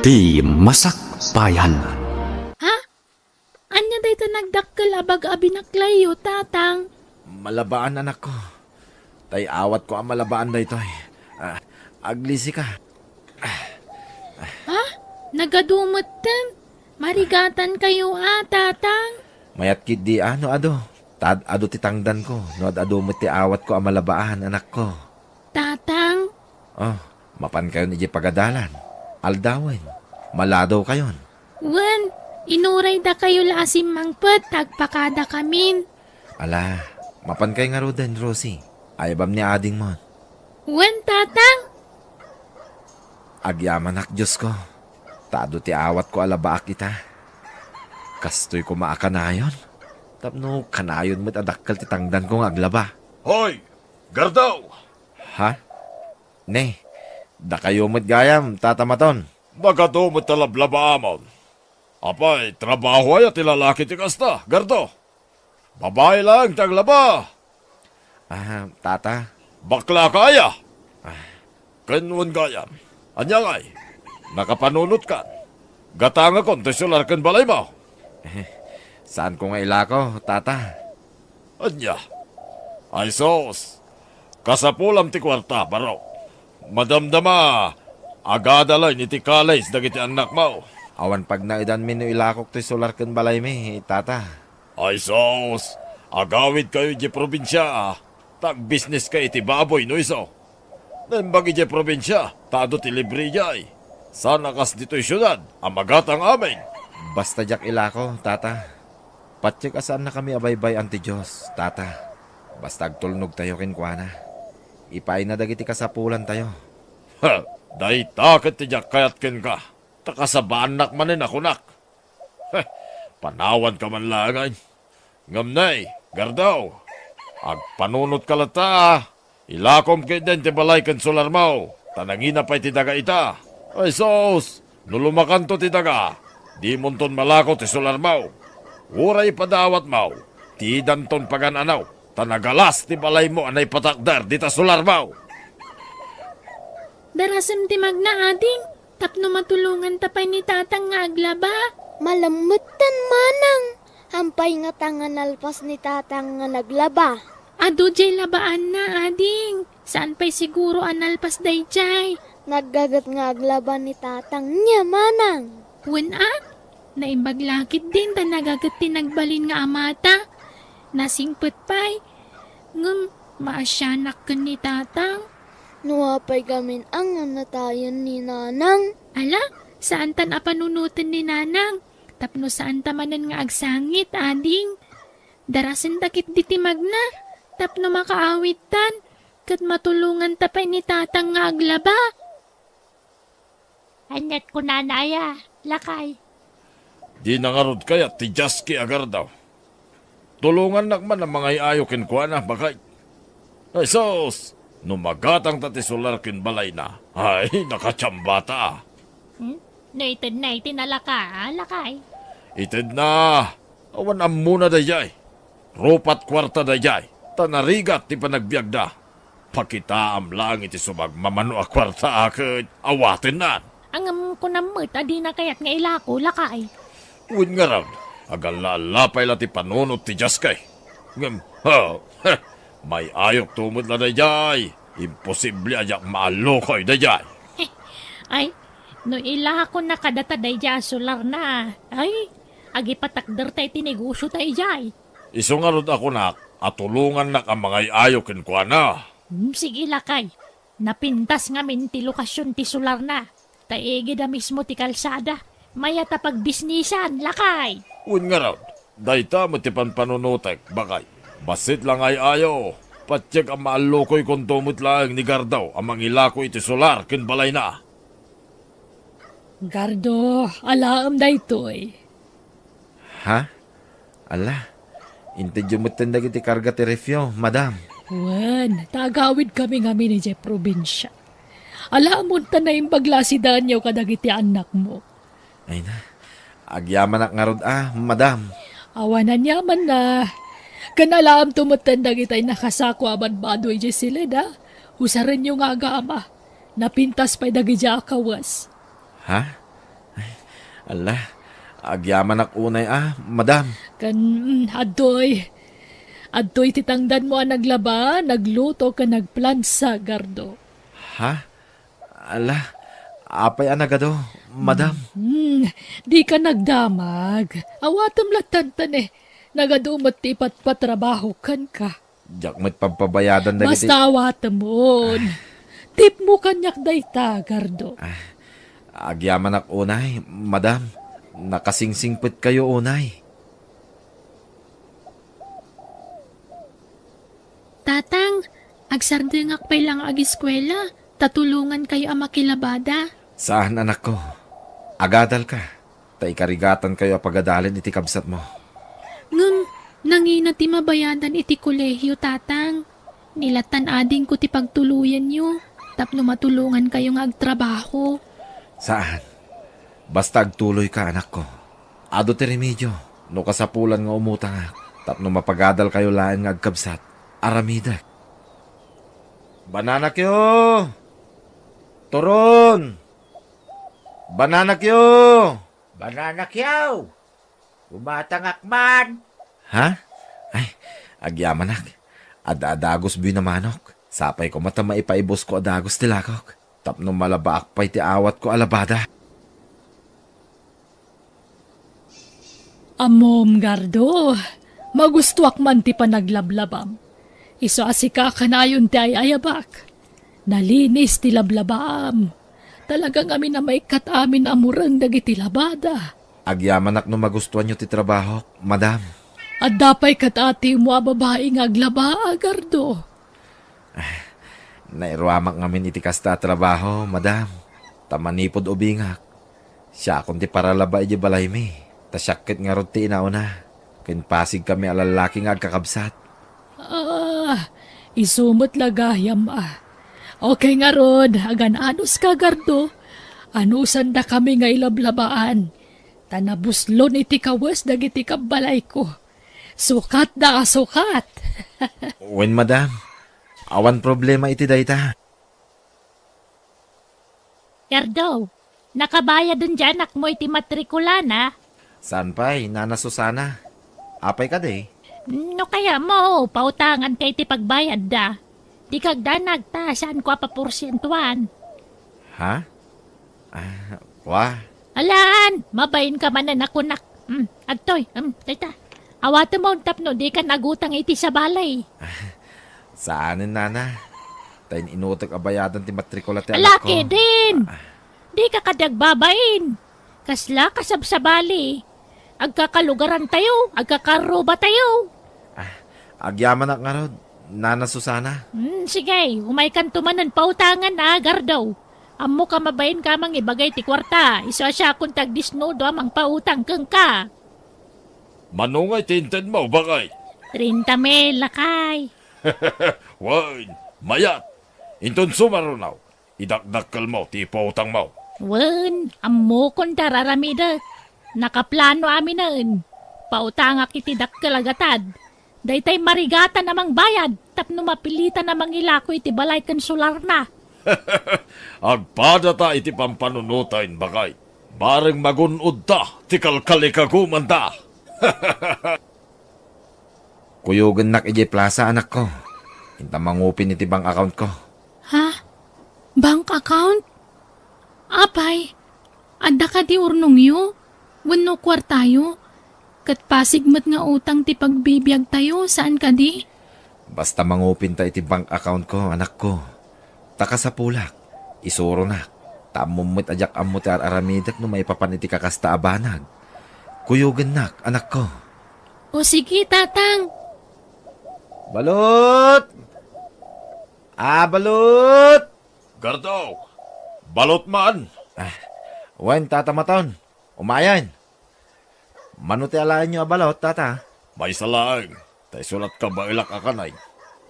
Iti Masakbayan. Ha? Anya day ta nagdakkel abag abinaklayo, tatang? Malabaan anak ko. Tay awat ko ang malabaan na ito. Aglisi ka. Ha? Nagadumot ten? Marigatan kayo tatang? Mayat kid di ano ado. Tad ado ti tangdan ko. No ado mo ti awat ko ang malabaan anak ko. Tatang? Oh, mapan kayo ni pagadalan. Aldawin. Maladaw kayon. Wen, inuray da kayo lasim mangpet, tagpakada kamin. Ala, mapan kayo nga roden, Rosie. Ayabam ni ading mo. Wen, tatang? Agyaman ak Diyos ko. Tado ti awat ko alabaak kita. Kastoy ko maakanayon. Tapno kanayon mo't adakkel ti tangdan ko nga aglaba. Hoy! Gardaw! Ha? Ne, da kayo mo't gayam, tatamaton. Nagatumot talablaba amon. Apay, trabaho ay at ilalaki ti kasta, gardo. Babae lang taglaba. Tata. Bakla kaya. Kanwan gayam. Anyang ay, nakapanunot ka. Gatanga kon, tisular kan balay mo. Saan ko nga ilako, tata? Anya. Ay sos. Kasapulam ti kwarta, baro. Madamdama. Agadalay ni ti kalays dagiti anak mo. Awan pag naidan min no ilakok ti solar ken balay mi, tata. Ay sos. Agawid kayo di probinsya. Tag-business ka iti baboy no iso. Nembagi di probinsya. Tado ti libre jay. Sana kas dito'y syudad. Amagatang amin. Basta jak ilako, tata. Patsik asaan na kami abaybay anti Diyos, tata. Basta agtulnog tayo kinkwana. Ipay na dagiti kasapulan tayo. Ha, dahi takit ti jak kayat ken ka. Takasabanak manin ako nak. Heh, panawan ka man langay. Ngamnay, gardaw. Agpanunot ka lata. Ilakom kay den ti balay ken solar mo. Tanangina pa'y ti daga ita. Ay sos, nulumakan to ti daga. Di monton malako ti solar mo. Uray padawat mo. Ti danton pagananaw. Tanagalas ti balay mo anay patakdar di ta solar mo. Darasam ti magna ading, tapno matulungan tapay ni tatang nga aglaba. Malamutan manang. Hampay nga tangan alpas ni tatang nga naglaba. Ado jay labaan na ading. Saan pa'y siguro analpas day jay? Naggagat nga aglaba ni tatang niya manang. Wen naibaglakit din ta nagagat tinagbalin nga amata. Nasingpet pa'y. Ngum, maasyanak ka ni tatang. Nuwapay gamin ang natayan ni nanang. Ala, saan tan apanunutan ni nanang? Tapno saan tamanan nga agsangit, ading? Darasin takit diti magna. Tapno makaawit tan. Kat matulungan tapay ni tatang nga aglaba. Anyat ko nanaya, lakay. Di nangarod kaya ti Jaski agar daw. Tulungan nakman ang mga iayo kinkwana bakay. Ay sos, numagatang tati solar kin balay na. Ay, nakatsambata. Naitid na itinalaka, lakay. Itid na. Awan am muna dayay. Rupat kwarta dayay. Tanarigat ti panagbiag da. Pakita am lang iti sumag mamano a kwarta akit. Awatin na. Ang ko namit, adi na kayat nga ilako, lakay. Uwin nga raw. Agal na alapay la ti panunot ti Jaskay. Ngam, may ayok tumod na dayay. Imposible ayak maalokoy dayay. Ay, no ilako na kadata day jay solar na. Ay, agi patakder tayo tinegosyo tayo jay. Isungarod ako nak, at tulungan nak ang mga ayok kinkwana. Sige lakay, napintas nga min ti lokasyon ti solar na. Taigi da mismo ti kalsada. Maya tapag bisnisan, lakay. Uwin nga raw. Dayta mo ti panpanunutek, bakay. Basit lang ay ayo. Patsik ang maalokoy kung tumot lang ni Gardaw ang mangilako iti solar kin balay na. Gardo, alaam da ito'y. Ha? Ala, intedyo mo tindag iti karga ti refyo, madam. Wen, tagawid kami nga ni Jay probinsya. Alamon ta na yung baglasidan niyo kadagiti anak mo. Ay na, agyaman ak ngarod madam. Awanan yaman na. Kanalaam tumutandag itay nakasako aban badoy Jay sila da. Usarin yung aga ama. Napintas pa'y dagi dya akawas. Ha? Ala, agyaman ak unay madam. Adoy titangdan mo ang naglaba, nagluto ka nagplansa, Gardo. Ha? Ala, apay anagado, madam. Di ka nagdamag. Awatam latantan nagadumot ti patrabaho kan ka. Diyak mo't pampabayadan dagiti. Basta awatam mo. Tip mo kanyak dayta, Gardo. Agyaman ak unay, madam. Nakasingsingpit kayo unay. Tatang, agsardengak pay lang ag-eskwela. Tatulungan kayo ang makilabada. Saan anak ko? Agadal ka. Tay karigatan kayo pagadalin iti kabsat mo. Ngem, nangina ti mabayadan iti kolehiyo, tatang. Nilatan ading ko ti pagtuluyan nyo. Tapno matulungan kayo nga agtrabaho. Saan? Basta agtuloy ka anak ko. Ado ti remedyo. No kasapulan nga umutang tapno mapagadal kayo lain nga agkabsat. Aramidak. Banana kyo! Turon! Banana kyo! Banana kyaw! Umatangak man! Ha? Ay, agyamanak. Adagos buy na manok. Sapay ko mata maipaibos ko adagos tilakok. Tapno malabaak pa'y ti awat ko alabada. Amom, Gardo. Magustuak man ti panaglablabam. Iso asika kanayon ti ayabak. Nalinis ti lablabam. Talagang amin na maikat amin amurang dagiti labada. Agyamanak no magustuhan nyo ti trabaho, madam. At dapay kat ati mo babae nga aglaba, Gardo. Nairuamak ngamin iti kasta trabaho, madam. Tamanipod ubingak. Siya kung ti paralaba iti balay mi. Tasyakit nga rod ti inauna. Kinpasig kami alalaki nga agkakabsat. Isumot lagayam Okay nga rod, agan anos ka, Gardo. Anusan da kami nga ilablabaan. Tanabuslon iti kawas dagiti kabalay ko. Sukat da sukat. Wen, madam. Awan problema iti dayta. Gardo, nakabayad dun dyan mo iti matrikula na. Saan pa'y, Nana Susana? Apay ka day. No kaya mo, pautangan kay ti pagbayad da. Di kagdanag ta, saan ko paporsyentuan. Ha? Wah. Alaan, mabayin ka man na nakunak. Adtoy, tayta. Awata mo tapno, di ka nagutang iti sa balay. Saanin, Nana? Tayo inutok abayadan ti matrikula ti anak ko. Alaki din! Di ka kadagbabain. Kasla kasab sa bali. Agkakalugaran tayo, agkakaroba tayo. Agyaman ak nga rod, Nana Susana. Sige, umay kan tumanan pautangan na, Gardaw. Amo ka mabayin ka mang ibagay ti kwarta. Isa siya kung tagdisnodo amang pautang kang ka. Manungay tinted mo, bakay? 30 mil, lakay. Wain, mayat. Inton sumarunaw. Idakdakkel mo, ti pautang mo. Wen, amo kung tararamida. Nakaplano amin naen. Pautangak iti dakkel-agatad. Daytay marigata namang bayad, tapno mapilitan namang ilako iti balay kan solar na. Agpada ta iti pampanunutain, bakay. Bareng magunod ta, ti kalkalikaguman ta. Kuyugan nak iji plaza anak ko. Hinta mangupin iti bank account ko. Ha? Bank account? Apay, adda ka di urnong yu? Wano kwartayo? Kat pasigmat nga utang ti pagbibiyag tayo, saan ka di? Basta mangupin ta iti bank account ko, anak ko. Taka sa pulak, isuro na. Tamumit ajak amo ti aramidak no maipapan iti kakasta abanag. Kuyugan nak, anak ko. O sige, tatang. Balot! Balot! Gardaw, balot man. Wen, tata maton. Umayan. Manuti alain nyo balot, tata. May salaang, tay sulat ka ba ilak akanay?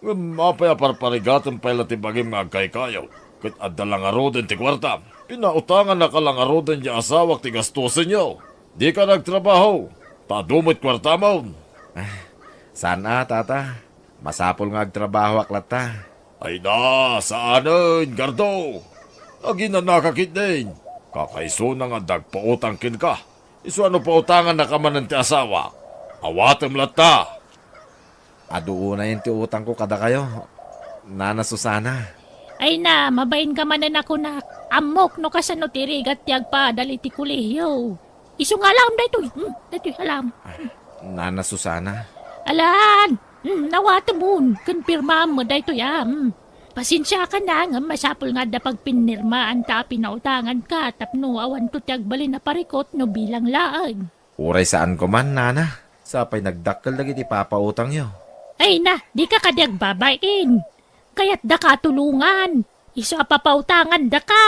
Mapaya parparigatan pa ila ti bagim nga kay kayaw. Kat adalang aroden ti kwarta. Pinautangan na kalang aroden di asawak ti gastusin nyo. Di ka nagtrabaho. Tadumit kwarta mo. Sana, tata. Masapol nga agtrabaho aklat ta. Ay na, saanin, Gardo? Agi na nakakit din. Kakaiso na nga dagpautang kin ka. Iso ano pautangan na ka man ng ti asawa. Awatem lata. Adu na yung ti utang ko kada kayo. Nana Susana. Ay na, mabain ka manan ako na. Amok no kasano tirigat tiyag pa dali ti kulehiyo. Iso nga alam dito. Dito alam. Nana Susana. Alan! Nawatamon. Konfirma mo dito ya. Pasensya ka na nga masapol nga da pag pinirmaan ta pinautangan ka tapno awan to tiyag bali na parikot no bilang laag. Uray saan ko man, Nana. Sapay nagdakkel lagi ti papautang yo. Ay na, di ka kadyag babain. Kaya't da ka tulungan. Iso apapautangan da ka.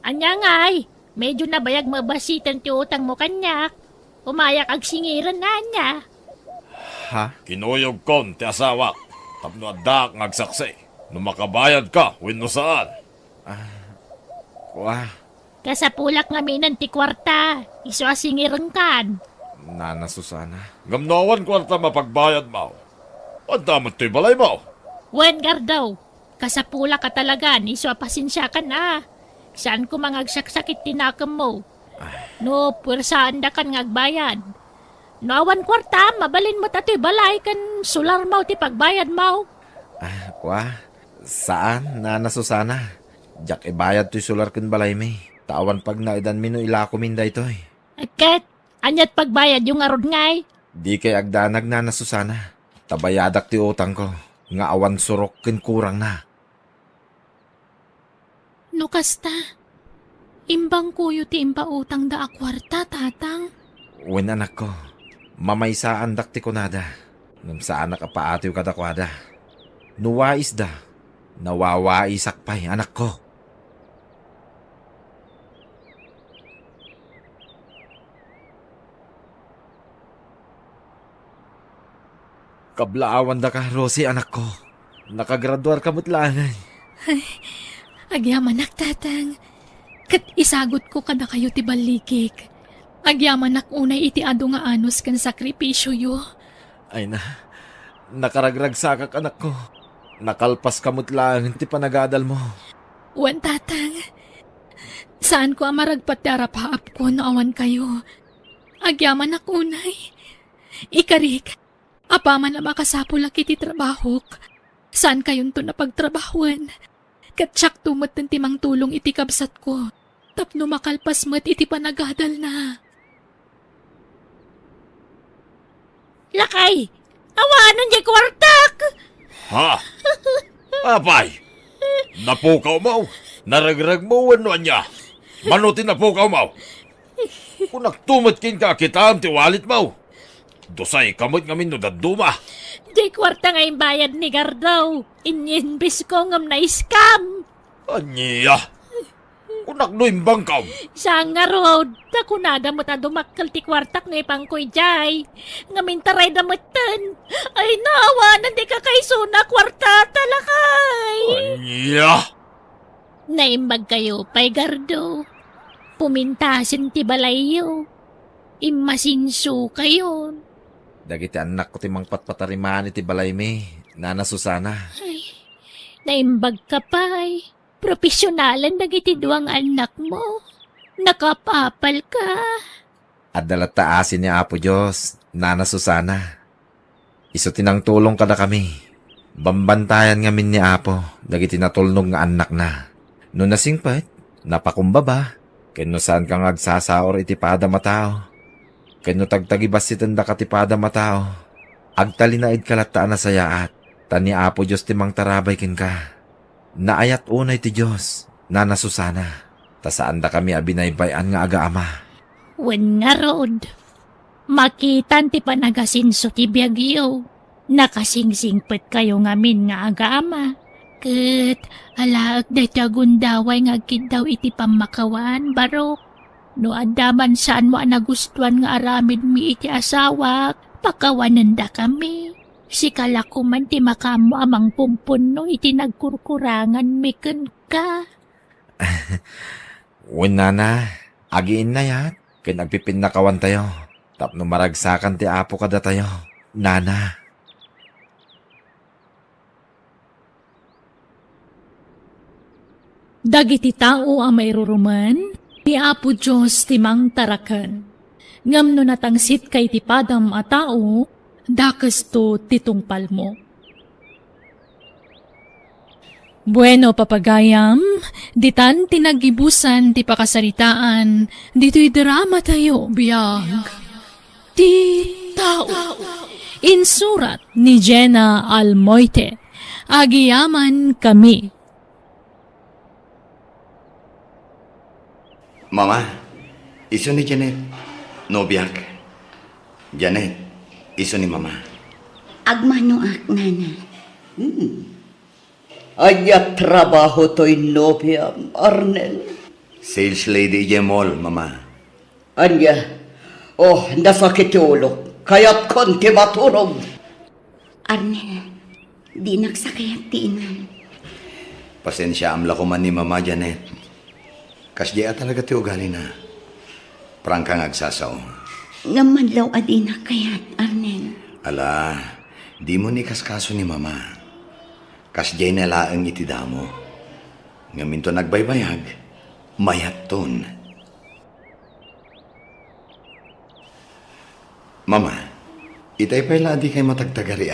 Anya nga'y, medyo nabayag mabasitan ti utang mo kanyak. Umayak ag singiran na niya. Ha? Kinuyog kon ti asawa. Tapno adak ngagsaksi. No makabayad ka, wenno saan. Wah, Kasapulak nga minan ti kwarta. Iso asingiran kan. Nana Susana. Gamnawan kwarta mapagbayad mo. Ang damat to'y balay mo. Wen gardaw. Kasapulak ka talaga. Iso apasensya ka na. Saan ko mangagsakit tinakam mo? No, puwersaan da kan ngagbayad. No awan kwarta, mabalin mo tato'y balay kan sular mo ti pagbayad mo. Wah, saan, Nana Susana? Jak ibayad to'y sular kun balay mi. Tawan pag naidan mi no ilako min da ito'y. Ket, anyat pagbayad yung arod ngay. Di kay agdanag, Nana Susana. Tabayadak ti utang ko. Nga awan surok kin kurang na. No kasta, imbang kuyo ti impautang da akwarta, tatang. Wen anak ko, mamaysaan dak ti kunada. Nung saan nakapaatiw kadakwada. Nuwais da, nawawaisak pa'y anak ko. Kablaawan da ka, Rosie, anak ko. Nakagraduar ka mutlanay. Agyaman tatang. Kat isagot ko kada kayo ti balikik. Agyaman unay iti ado nga anos kan sakripisyo yo. Ay na, nakaragragsakak anak ko. Nakalpas ka mutlangan ti panagadal mo. Wan tatang. Saan ko amaragpat ti arapaap ko naawan kayo? Agyaman unay. Ikarik. Apaman na makasapulak iti trabaho. Saan kayon to napagtrabahuan? Katsak tumot ng timang tulong iti kabsat ko. Tapno makalpas mo't iti panagadal na. Lakay! Awanan niya kwartak! Ha? Apay! Napukaw mo? Naragrag mo ano niya? Manutin napukaw mo? Kung nagtumot kin ka, kita ang tiwalit mo. Dosay kamot ngamin no daduma. Di kwarta nga yung bayad ni Gardaw. Inyinbis ko ngam na iskam. Anya? Kung naknuimbang ka. Saan nga road? Takunada mo ta dumakal ti kwartak na ipangkoy jay. Ngamin taray damutan. Ay nawa, nandi ka kay suna kwarta talakay. Anya? Naimbag kayo, pay Gardo. Pumintasin ti balayo. Imasinso kayo. Dagiti anak ko timang patpatarimaan iti balay mi, Nana Susana. Ay, naimbag ka pa'y. Profesyonalan dagiti duwang anak mo. Nakapapal ka. At dalataasin ni Apo Diyos, Nana Susana. Iso tinang tulong kada kami. Bambantayan ngamin ni Apo, dagiti natulnog nga anak na. No nasingpet, napakumbaba. Kano saan kang agsasaor iti pada matao. Kano tagtagibas si tanda katipada matao. Agtalinaid kalataan na sayaat. Tani Apo Diyos timang tarabay kin ka. Naayat unay ti Diyos, Nana Susana. Tasaan da kami abinaybayan nga aga ama. Wen nga road. Makitan ti panagasinso ti biyagyo. Nakasingsingpet kayo ngamin nga aga ama. Ket alaag day tagundaway nga agkid daw iti pamakawan barok. No adaman saan mo nagustuhan nga aramid mi iti asawa, pakawanan da kami. Si kalakuman ti makamo amang pumpuno iti nagkurkurangan mi ken ka. Wen nana, agiin na yat. Ken agpipinakawan tayo. Tapno maragsakan ti Apo kada tayo, Nana. Dagiti tao ang mairuruman, ti Apo Diyos timang tarakan. Ngam no natangsit kay ti padam a tao, dakas to titungpal mo. Bueno, papagayam, ditan tinagibusan ti pakasaritaan, dito'y drama tayo, biyag. Ti tao. Insurat ni Jenna Almoite. Agiyaman kami. Mama, iso ni Janet. Nobiyak. Janet, iso ni Mama. Agmano ak, nana. Anya trabaho to'y nobya, Arnel. Sales lady Jemol, Mama. Anya, nasakit yung ulo. Kaya't konti maturog. Arnel, di nagsakayat tiinan. Pasensya amla ko man ni Mama Janet. Kasdiya talaga ti ugali na. Prangkang agsasaw. Ngamanlaw adina kayat, Arnel. Ala, di mo ni kaskaso ni Mama. Kasdiya na laang iti damo. Ngamin to nagbaybayag, mayat ton. Mama, itay pa'y la di kay matagtagari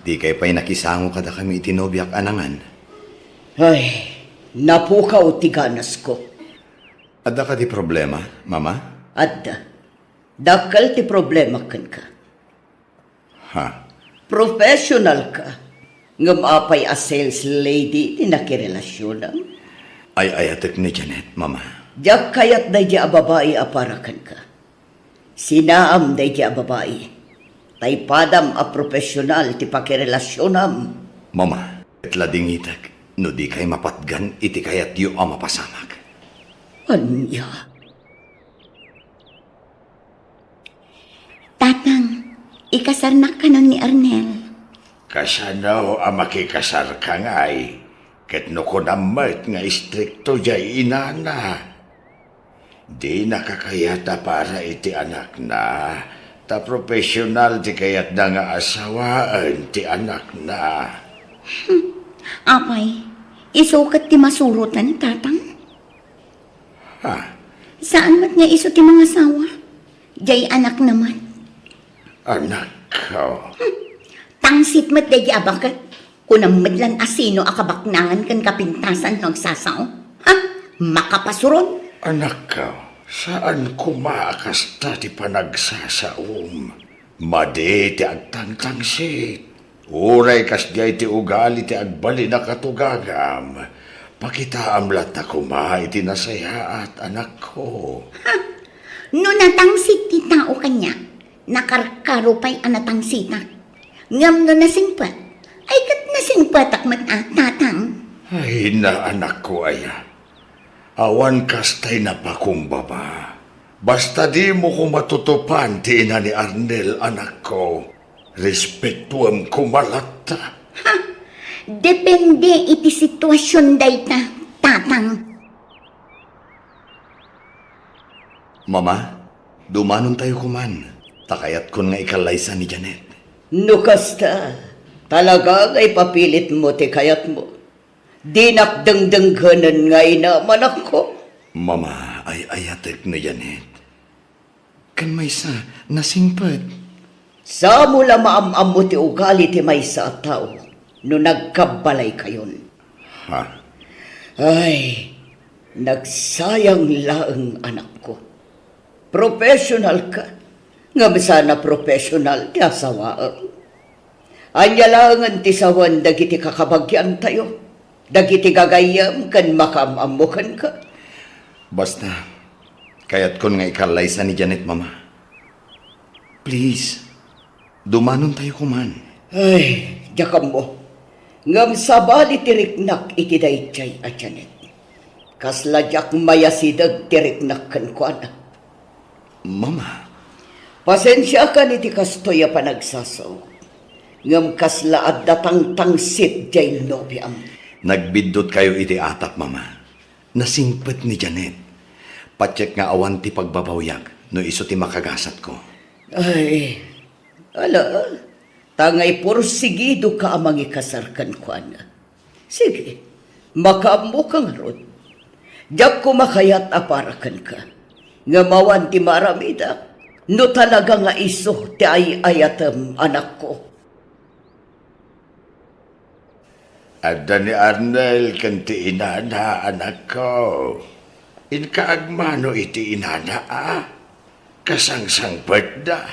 Di kay pa'y nakisango kada kami itinobyak anangan. Ay, napukaw tiganas ko. Adda ka di problema, Mama? Adda, dakal ti problema kan ka. Ha? Professional ka. Ngamapay a sales lady ti nakirelasyonan. Ay ayatek ni Janet, Mama. Diyak kayat na di a babae aparakan ka. Sinaam day di a babae. Taypadam a profesional ti pakirelasyonam. Mama, itlading itak, no di kay mapatgan iti kayat yu ang mapasamag. Anya? Tatang, ikasarnak ka nun ni Arnel. Kasano ang makikasar ka nga'y, ket no ko namat nga istrikto jay inana. Di nakakayata para iti anak na, ta profesional ti kayat na nga asawaan ti anak na. Apay, isukat ti masurutan, tatang. Ha? Saan mat nga iso ti mga sawa? Jay anak naman. Anak ko. Tangsit mat day abakat. Kunang madlan asino akabaknangan kan kapintasan nagsasao. Ha? Makapasuron. Anak ko, saan kumaakasta ti panagsasaom? Madi ti agtangtangsit. Uray kasdiay ti ugali ti agbali na katugagam. Pakitaam lat na kuma iti nasayaat, anak ko. Ha? No natangsit ti tao kanya, nakarkaro pa'y anatangsita. Ngam no nasingpat, ay kat nasingpat akmat tatang. Ay na anak ko aya. Awan kastay na pakumbaba. Basta di mo ko matutupan ti ina ni Arnel, anak ko. Respetuam kumalata. Ha? Depende iti sitwasyon dayta, tatang. Mama, dumanon tayo kuman. Takayat kun nga ikalaysa ni Janet. Nukasta, talaga ay papilit mo ti kayat mo. Di nakdangdangganan nga inaman ako. Mama, ay ayatek ni Janet. Kan may sa nasingpad. Sa mula maamam mo ti ugali ti may sa tao no nagkabalay kayon. Ha? Ay, nagsayang laang anak ko. Professional ka. Nga sana professional ti asawaan. Anya langan ti sawan dagiti kakabagyan tayo. Dagiti gagayam kan makamamukan ka. Basta, kayat kun nga ikalaysa ni Janet, Mama. Please, dumanon tayo kuman. Ay, jakam mo. Ngam sabali tiriknak iti dayjay a Janet. Kasladyak mayasidag tiriknak kan kuana. Mama. Pasensya ka niti kastoya panagsasaw. Ngam kaslaad datang tangsit jay nobiam. Nagbidot kayo iti atap, Mama. Nasingpet ni Janet. Patsek nga awan ti pagbabawyag no iso ti makagasat ko. Ay, ala, tangay porsigido ka amang ikasarkan ko, ana. Sige, Makaammo kang rod. Diyak kumakayat aparakan ka. Nga mawan ti maramida. No talaga nga iso ti ay ayatem anak ko. Adda ni Arnel kan ti inana anak ko. Inkaagmano iti inana Kasangsang da.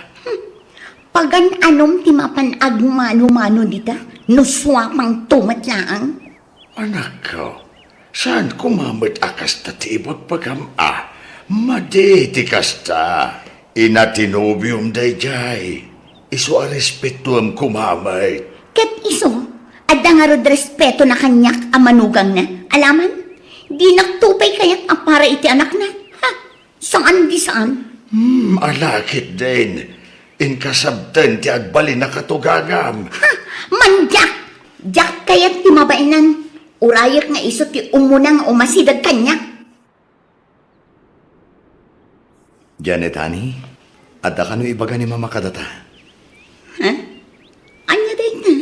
Pagan anom ti mapan agmano-mano dita, no swapang tumatlaang. Anak ko, saan kumamit akas ta ti ibagpagam Madi ti kasta. Inatinubium dayjay. Iso a respetuam kumamit. Ket iso, adda nga rod respeto na kanyak amanugang na. Alaman, di nagtupay kayak para iti anak na. Ha? Saan di saan? Alakit din. Inkasabten ti agbalin na katugagam. Ha? Manjak! Jak kaya't ti mabainan. Urayak nga iso ti umunang umasidag kanyak. Janet, honey, adda ka no ibaga ni mama kadata. Ha? Anya din na?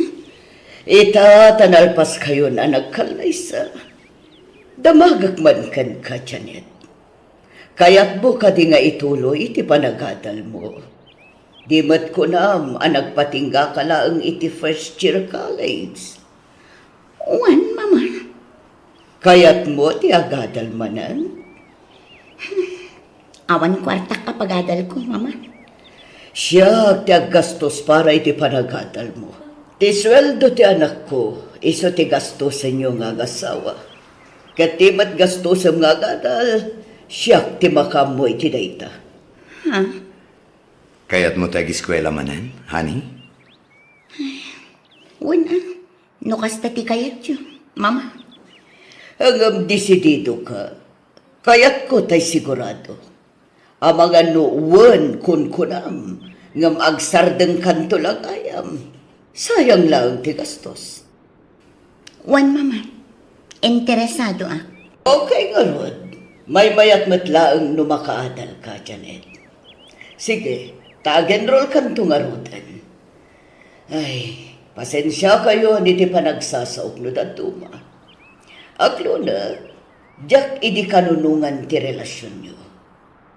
Ita tanalpas kayo na nagkalaysa. Damagak man kan ka, Janet. Kaya't mo ka di nga ituloy iti panagadal mo. Di mat ko nam nagpatingga ka laang iti first year college. Uwan, mama. Kaya't mo ti agadal manan. Awan kwarta kapagadal ko, mama. Siya ti aggastos para iti panagadal mo. Ti sweldo ti anak ko, iso ti gastos sa inyo nga agasawa. Kat ti mat gastos sa nga agadal, siya ti makamo iti dayta. Ha? Kaya't mo tag eskwela manan, honey? Uwan, no kasta ti kayat yun, mama. Hanggang desidido ka, kaya't ko tay sigurado. Ang mga nuwan kun kunam, ngam agsardeng kanto lang ayam. Sayang lang ti gastos. Uwan, mama. Interesado Okay nga Rod. May mayat matlaang numakaadal ka, Janet. Sige, tag-enroll kanto nga Rodan. Ay, pasensya kayo niti panagsasaok no datuma. Aklo na, jak idi kanunungan ti relasyon nyo.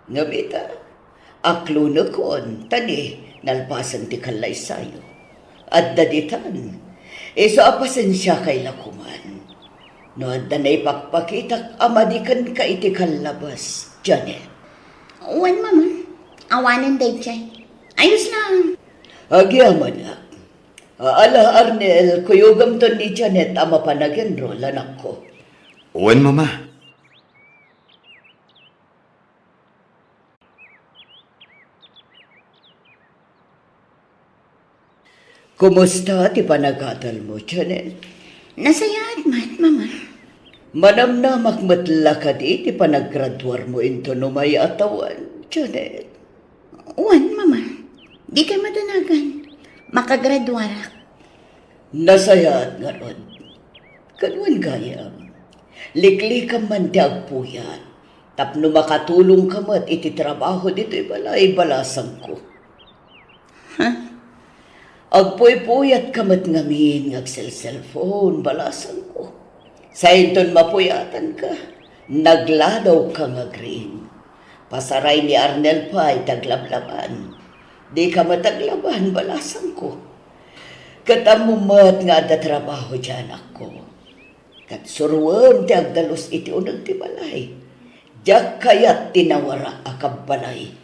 Ngabita, aklo na kon, tani, nalpasan ti kalay sayo. At daditan, iso apasensya kay lakuman. No, adda na ipagpakitak amadikan ka iti kalabas, Janet. Uwan, mama. Awanan day chay. Ayos lang. Agyaman na. Ala Arnel, kuyugam to ni Janet ama panag-enroll, anak ko. Uwan, mama. Kumusta ti panagadal mo, Janet? Nasaya at mat, mama. Manamnamak matla ka di ti panaggraduar mo into no may atawan, Janet. Uwan, mama. Di kay madanagan. Makagraduarak. Nasaya at nga Rod. Kanwan gayam. Liklikam man ti agpuyat. Tapno makatulong ka mat iti trabaho dito ibalay balasang ko. Ha? Agpuy-puyat kamat ngamin ng cellphone, balasan ko. Sa inton mapuyatan ka, nagladaw ka nga green. Pasaray ni Arnel pa ay taglablaban. Di ka mataglaban, balasan ko. Katamumat nga da trabaho dyan ako. Kat surwam ti agdalos iti unag ti balay. Diyak kayat tinawara akab balay.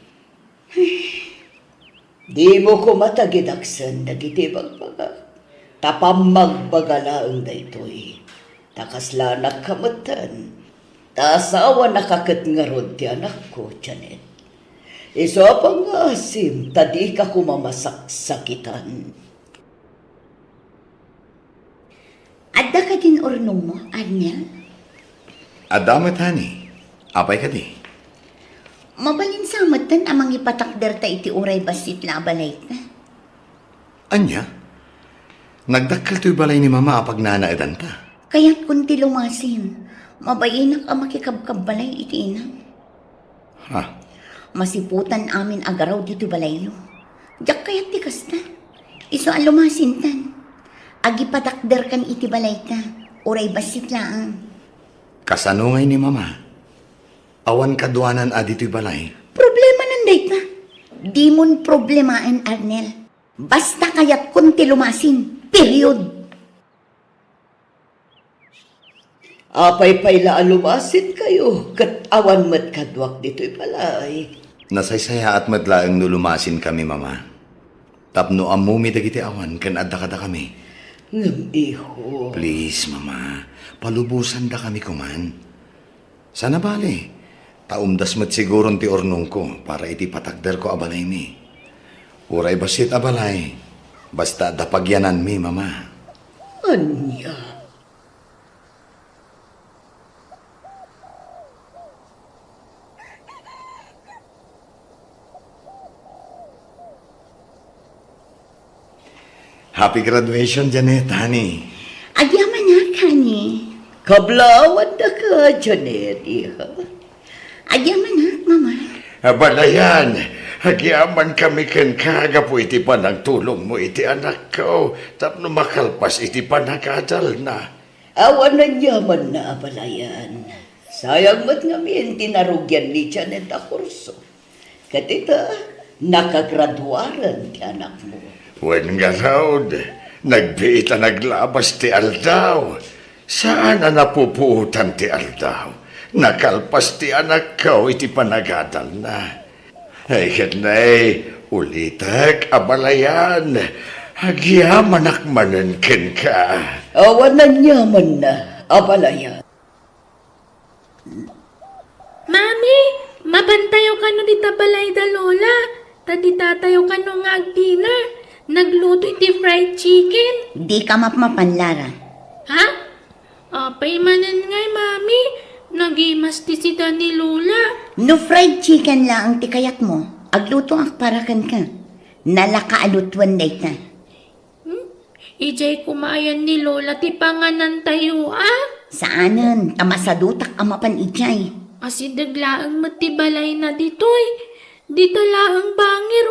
Di mo ko matagidaksan dagiti bagbaga. Tapam magbagalaang daytoy. Takaslanak kamatan. Tasawa nakakat nga rod ti anak ko, Janet. Iso pang asim, tadi ka kumamasak-sakitan. Adda ka din ornong mo, Arnel? Adamat, honey. Apay ka di. Mabalin sa amatan amang ipatakder ta iti uray basit labalay ta. Anya? Nagdakkal to'y balay ni mama apag nanaidan ta. Kaya't kunti lumasin, mabayinak ang makikabkabbalay iti inang. Ha? Masiputan amin agaraw dito balayo. Diyak kaya't tikas ta. Iso ang lumasin tan. Agipatakder kan iti balay ta, uray basit laang. Kasanungay ni mama. Awan kadwanan adito'y balay. Problema nanday ka. Di mon problemain, Arnel. Basta kayat kunti lumasin. Period. Apay payla alumasin kayo, kat awan mat kadwak dito'y palay. Nasaysaya at madlaang nulumasin kami, mama. Tapno amumi dagiti awan, kan adda kada kami. Ngam iho. Please, mama. Palubusan da kami kuman. Sana bali. Taumdas mat siguron ti ornong ko para iti patakder ko abalay mi. Uray basit abalay. Basta dapagyanan mi, mama. Anya. Happy graduation, Janet, honey. Agyaman na, kani. Kablawan na ka, Janet, iha. Agyaman na, mama. Abalayan, hagyaman kami ken kaga po iti pa ng tulong mo iti anak ko. Tapno makalpas iti pa nakadal na. Awan na yaman na abalayan. Sayang mat ngamin tinarugyan ni Janet a kurso. Katita, nakagraduaran ti anak mo. Wen nga raw, nagbiita naglabas ti aldaw. Saan na napupuutan ti aldaw? Nakalpas ti anak ko iti panagadal na. Ay kanay, ulitak, abalayan. Hagyaman akmanen ken ka. Awan na yaman na abalayan. Mami, mabantayo ka no di tabalay da lola. Tadi tatayo ka no nga ag-dinner. Nagluto iti fried chicken. Di ka mapmapanlara. Ha? Apay manan ngay, mami. Nagimas ti si ni lola. No fried chicken lang ang tikayat mo. Agluto ang parakan ka. Nalakaalutwan day ka. Ijay kumayan ni lola ti panganan tayo Saanan? Tamasadutak amapan ijay. Asidaglaang matibalay na ditoy. Dito laang bangir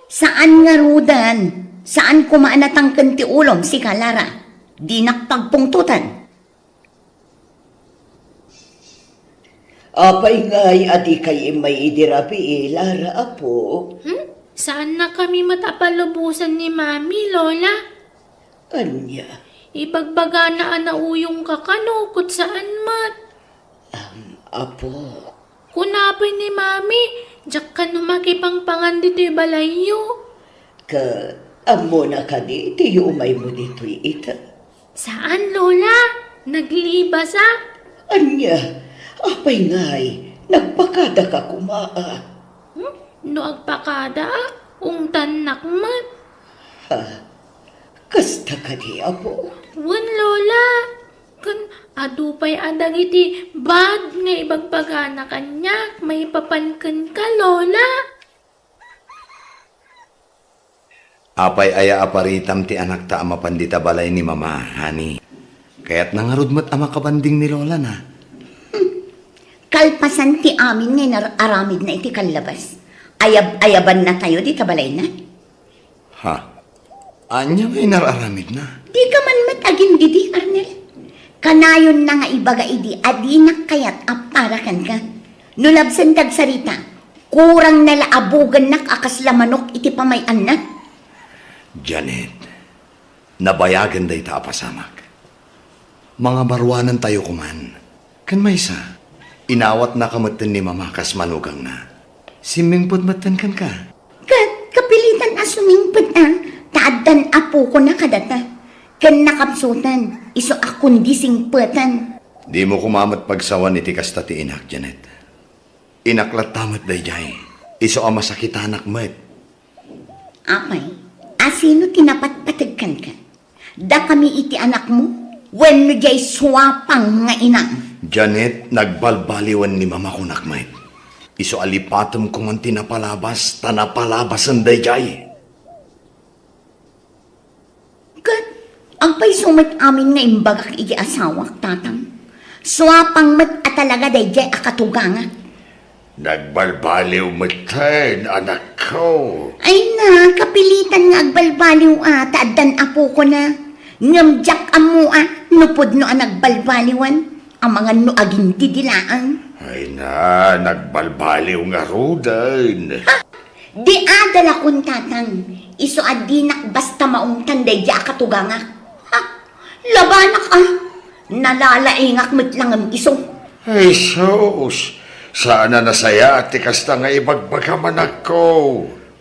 Saan nga rudan? Saan kumaanatang kanti ulom si Kalara? Di nakpagpungtutan. Apay ngay adi kay may idirapi Lara apo. Saan na kami matapalubusan ni mami, lola? Anya? Ibagbaga na anauyong kakanukot saan mat. Apo. Kunapay ni mami, jak ka no makipangpangan dito'y balayo. Amo na ka di, tiyo umay mo dito'y ita. Saan, lola? Naglibas Anya, apay ngay, nagpakada ka kumaa. No agpakada ungtan nakmat. Kasta ka di, apo. Wan, lola. Kan adupay adag iti bad nga ibagpagana kanyak, may papankan ka, lola. Apay aya aparitam ti anak ta ama pandita balay ni mama, honey. Kaya't nangarudmat ama kabanding ni lola na. Kalpasan ti amin ngay aramid na iti kalabas. Ayaban na tayo di tabalay na. Ha? Anya may nararamid na? Di ka man matagin didi, Arnel. Kanayon na nga ibaga idi, adinak kayat aparakan ka. Nulabsan kag sarita, kurang nalaabugan nak akaslamanok iti pamayan na. Janet, nabayagan day ta apasamak. Mga barwanan tayo kuman. Kan maysa, inawat na kamatan ni mama kas manugang na. Simingpod matan kan ka. Kapilitan asumingpod taaddan apo ko na kadata. Kan nakapsutan, iso akong disingpatan. Di mo kumamat pagsawan iti kasta ti inak, Janet. Inaklat tamat day jay. Iso ang masakitanak met. Apay, asino tinapatpatagkan ka? Da kami iti anak mo, when no jay swapang nga inang. Janet, nagbalbaliwan ni mama ko nakmet. Iso alipatom ko man tinapalabas, tanapalabasan day jay. Ang pay sumat amin nga imbagak iti asawak, tatang. Swapang mat at talaga day jay akatuganga. Nagbalbaliw matan, anak ko. Ay na, kapilitan nga agbalbaliw taaddan apo ko na. Ngamjak amu nupod no nagbalbaliwan. ang mga nuaging didilaan. Ay na, nagbalbaliw nga rudan. Di adala kong tatang, iso adinak basta maong tanday di akatugangak. Ha? Labanak nalalaingak mo't lang ang iso. Ay sus, sana nasaya at tikasta nga ibagbagaman ako.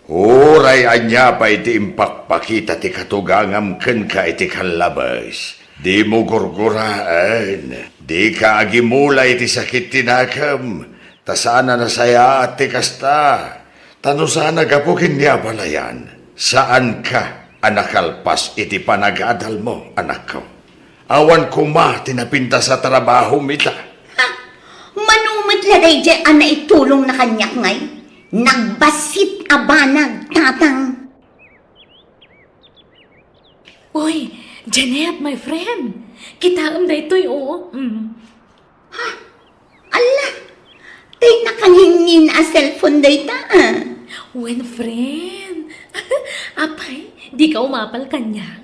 Uray anya pa iti impakpakita ti katugangam ken ka iti kalabas. Di mo gurguraan, di ka agimulay iti sakit tinakam. Ta sana nasaya at tikasta. Tano sana gapukin niya balayan. Saan ka anakalpas iti panagadal mo, anak ko? Awan kuma tinapinta sa trabaho mita. Manumit laday di ana itulong na kanyak ngay. Nagbasit abanag, tatang. Uy, Janet, my friend. Kitaam da ito'y oo. Ala, tay nakangingin a cellphone day ta. When friend. Apay, di ka umapal kanya.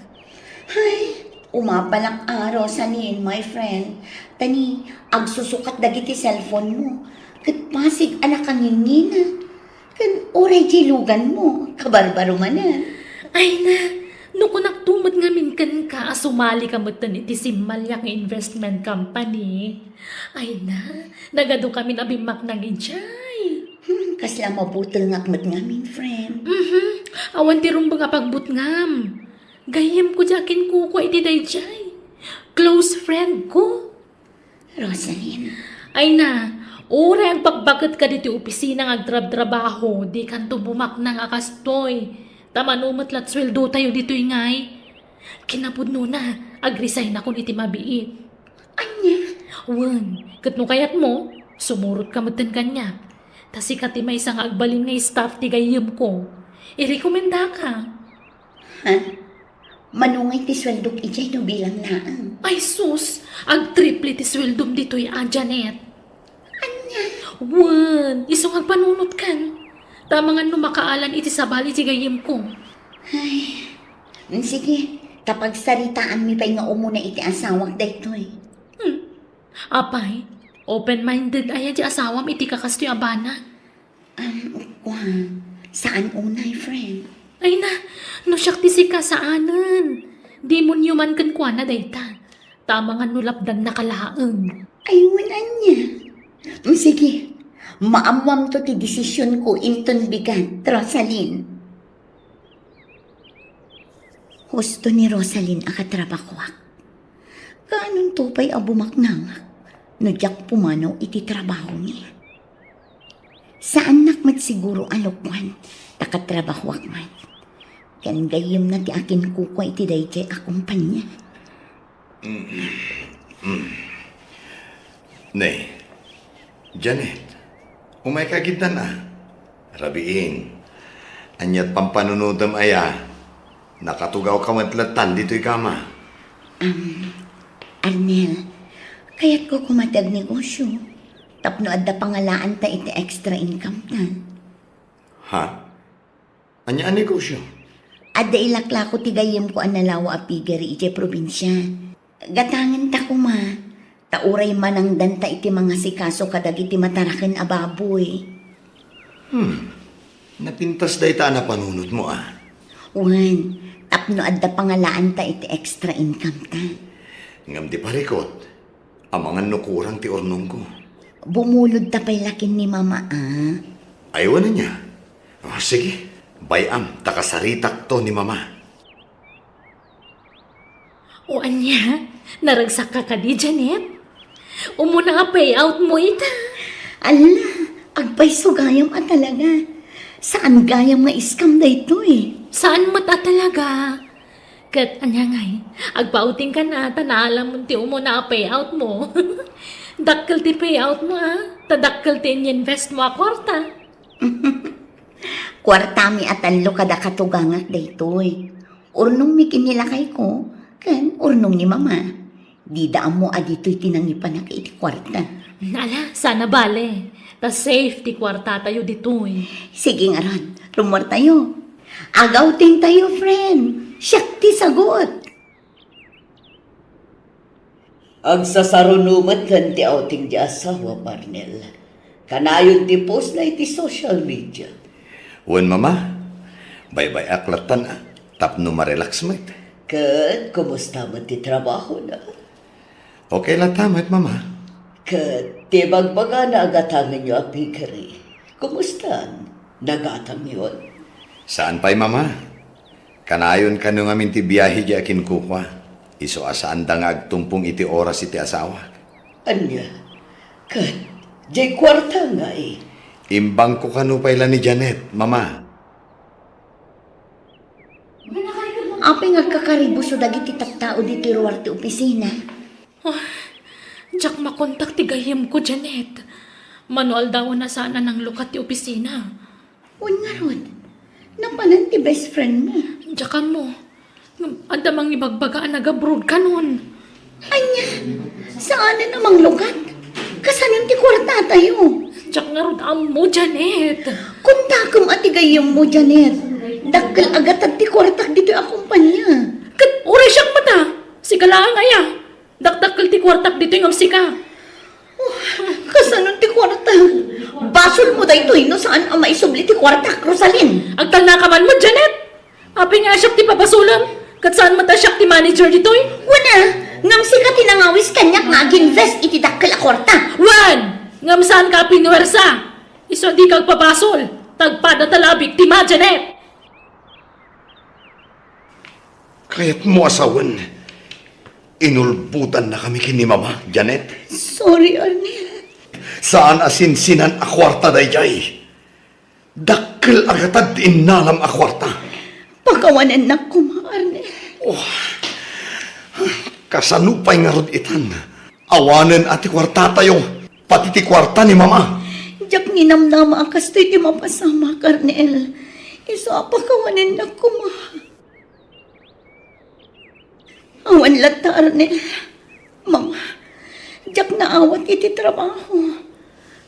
Ay, umapalang araw sa niin, my friend. Tani, agsusukat dagiti cellphone mo. Kat pasig anak kangingin. Kan oray jilugan mo, kabarbaro manan. Ay na, no kung nagtumad nga minkan ka, sumali ka matan iti Simmalya nga investment company. Ay na, nagado kami na bimak nang ijay. Kasla mabutol nga mat ngamin, friend. Awan ti rumba nga pagbutngam. Gayem ko jakin kuko iti dayjay. Close friend ko. Rosalyn. Ay na, oray ang pagbagat ka dito opisina ng agtrab-trabaho, di kanto bumak ng akastoy. Tamanumat lat sweldo tayo dito ingay. Kinapudno na, agresign ako iti mabiit. Anya? Wan, katno kayat mo, sumurot ka matan kanya. Tasi ka ti may isang agbalin nga staff ti gayem ko. Irekomenda ka. Ha? Manungay ti sweldok ijay no bilang naang. Ay sus, agtriple ti sweldom dito'y Janet. Wan, isong agpanunot kan. Tamangan no makaalan iti sabali ti gayem ko. Ay, sige. Kapag saritaan mi pa'y nga umuna iti asawak daytoy. Apay, open-minded aya di asawam iti kakastoy abana. Saan unay, friend? Ay na, no siyak ti sika saanan. Di mo niyo man kan kwa na dayta. Tamangan no lapdan nakalaang. Ay, wanan niya. Sige, maamwam to ti desisyon ko inton bigat, Rosalyn. Husto ni Rosalyn akatrabakwak. Kaanong tupay abumaknangak, nagyak pumanaw iti trabaho niya. Saan nakmat siguro alokwan, takatrabakwak man. Kan gayem na ti akin kukwa iti dayjay akumpanya. Nay, Janet, umay kagitan na. Rabiin, anyat pampanunodam aya, nakatugaw ka matlatan dito'y kama. Arnel, kaya't ko kumatag negosyo. Tapno adda pangalaan ta iti extra income ta. Ha? Anya ang negosyo? Adda ilakla ko tigayem ko analawa a pigari iti probinsya. Gatangan ta kuma. Tauray manang danta iti mga sikaso kadag iti mataraken a baboy. Napintas day ta na panunod mo Wan, tapno adda pangalaan ta iti extra income ta. Ngam di parikot, ang mga nukurang ti ornong ko. Bumulod ta pa'y lakin ni mama Ayaw na niya. Sige, bayam, takasaritak to ni mama. O anya, naragsak ka di, Janet? Umuna nga payout mo ita. Ala, agpay sugayam at talaga. Saan gayam nga iskam da ito Saan mo ta talaga? Kat anya ngay, agpauting ka na, tanaalam mo ti umuna payout mo. Dakkel ti payout mo tadakkel ti invest mo a kwarta. Kwartami at anlo kada katugangak da ito Urnong mi kinilakay ko, kan urnong ni mama. Di daan mo adito'y tinangipan na iti kwarta. Ala, sana bale. Ta safe ti kwarta tayo dito Sige nga ron, rumor tayo. Agawting tayo, friend. Siyak ti sagot. Ang sasarunumat kan ti outing di asawa, Parnel. Kanayon ti post na iti social media. Wen mama, bye-bye aklatan tapno marelax mo ito. Kat, kumusta mo ti trabaho na? Okay lang tamat mama. Kat, ti bagbaga na agatangan nyo apikari. Kumusta? Nagatang yun. Saan pa'y mama? Kanayon ka nung amin ti biyahe di akin kukwa. Iso asaan da nga agtumpong iti oras iti asawa. Anya? Kat, jay kwarta nga eh. Imbang ko kanupay ni Janet, mama. Api nga kakaribuso dagiti taktao di tiruar ti opisina. Diyak makontak ti gayem ko, Janet. Manual daw na sana ng lukat ti opisina. Uy nga rod, napanan ti best friend mo. Diyakan mo. Anda mang ibagbagaan nag-abroad ka nun. Anya, saan na namang lugat? Kasanin ti kwarta tayo. Diyak nga rod mo, Janet. Kuntakam atigayam mo, Janet. Dakkel agat at ti kwartak dito akumpanya. Kat, uray siyang mata. Sika lang aya. Dakdakkel ti kwartak dito yung sika. Kasanon ti kwarta? Basol mo dahito no saan ang maisubli ti kwartak, Rosalyn? Agtalnakaman mo, Janet. Api nga siyak ti papasulam. Kat saan mata siyak ti manager dito'y? Wala, ngam sika tinangawis kanyak nga ag-invest iti dakkel a kwarta. Wan! Ngam saan ka pinuwersa? Iso di kag papasol. Tagpada talabik ti ma, Janet. Kaya't mo asawan. Inulbutan na kami kini mama, Janet. Sorry, Arnel. Saan asinsinan a kwarta dayjay? Dakkel agatad inalam a kwarta. Pagawanan na kuma, Arnel. Kasanupay nga rod itan. Awanen ati kwarta tayo. Pati ti kwarta ni mama. Diyak ninamnama akas to'y di mapasama, Arnel. Iso pagawanan na kuma. Awan lata, Arnel. Mama, diyak naawat iti trabaho.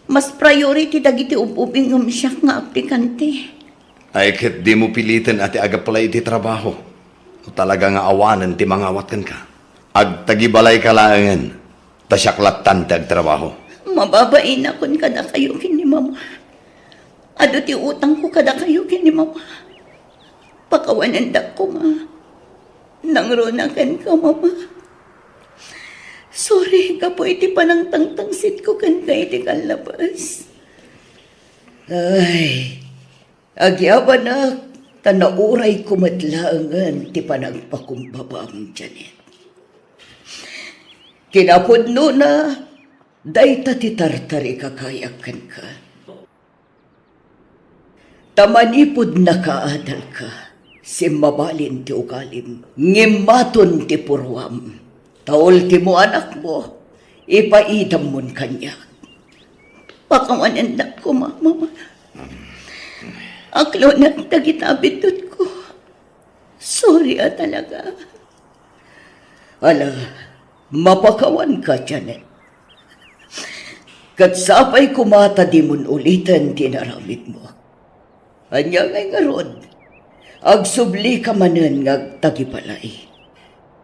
Mas priority dagiti upuping siyak nga aplikante. Ay ket di mo pilitin ati agapala iti trabaho. O talaga nga awanan ti mangawat kan ka. Agtagibalay ka laangan. Tasyaklatan ti agtrabaho. Mababain akon kada kayo kini mama. Ado ti utang ko kada kayo kini mama. Pakawanan da ko ma. Nangrunakan ka mama. Sorry ka po iti panang tangtangsit ko kan ka iti kalabas. Ay, agyaban na tanauray kumatlaangan ti panagpakumbabam, Janet. Kinapudno na, dayta ti tartari kakayakan ka. Tamanipod na kaadal ka, simmabalin ti ugalim, ngimaton ti purwam. Taol ti mo anak mo, ipaidam mon kanya. Pakawanan da ko mama. Aklo na tagitabitut ko. Sorry talaga. Ala, mapakawan ka, Janet. Katsapay kumata di mon ulitan tinaramid mo. Anya ngay nga rod, agsubli ka manan ngag tagipalay.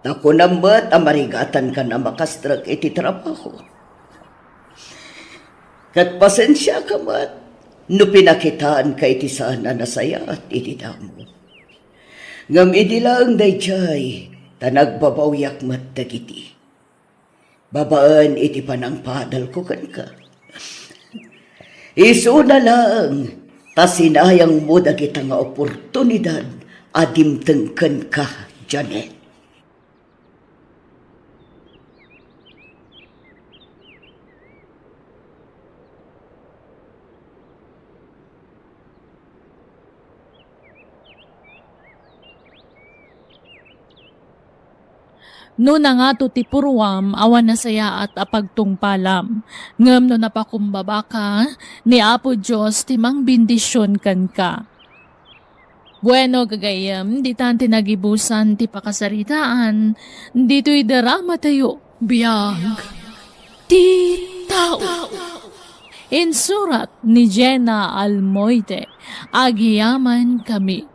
Ako namat amarigatan ka na makastrag iti trabaho. Kat pasensya ka mat, no pinakitaan ka iti saan na nasaya at iti damo. Ngam idilang dayjay, tanagbabawiyak mat dagiti. Babaan iti panangpadal ko kan ka. Iso na lang, tasinayang mo dagita nga oportunidad, adimtengken ka, Janet. No na nga to ti purwam, awan na saya at apagtungpalam. Ngam no napakumbaba ka, ni Apo Diyos timang bindisyon kan ka. Bueno gagayam, di tan tinagibusan ti pakasaritaan, dito'y darama tayo, biyag. Ti tao. Insurat ni Jenna Almoite, agiyaman kami.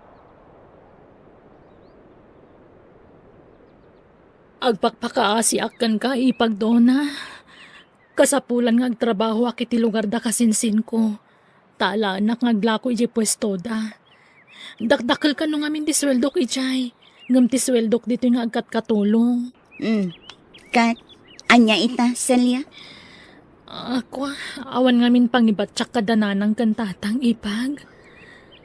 Agpakpakaasi akan ka ipagdona. Kasapulan nga agtrabaho akiti lugar da kasinsin ko. Tala anak ngaglako iji pwesto da. Dakdakal ka nung amin di sweldok ijay. Ngam ti sweldok dito nga agkat katulong. Kat, anya ita, Celia? Ako, awan ngamin pangibatsak kadananang kantatang ipag.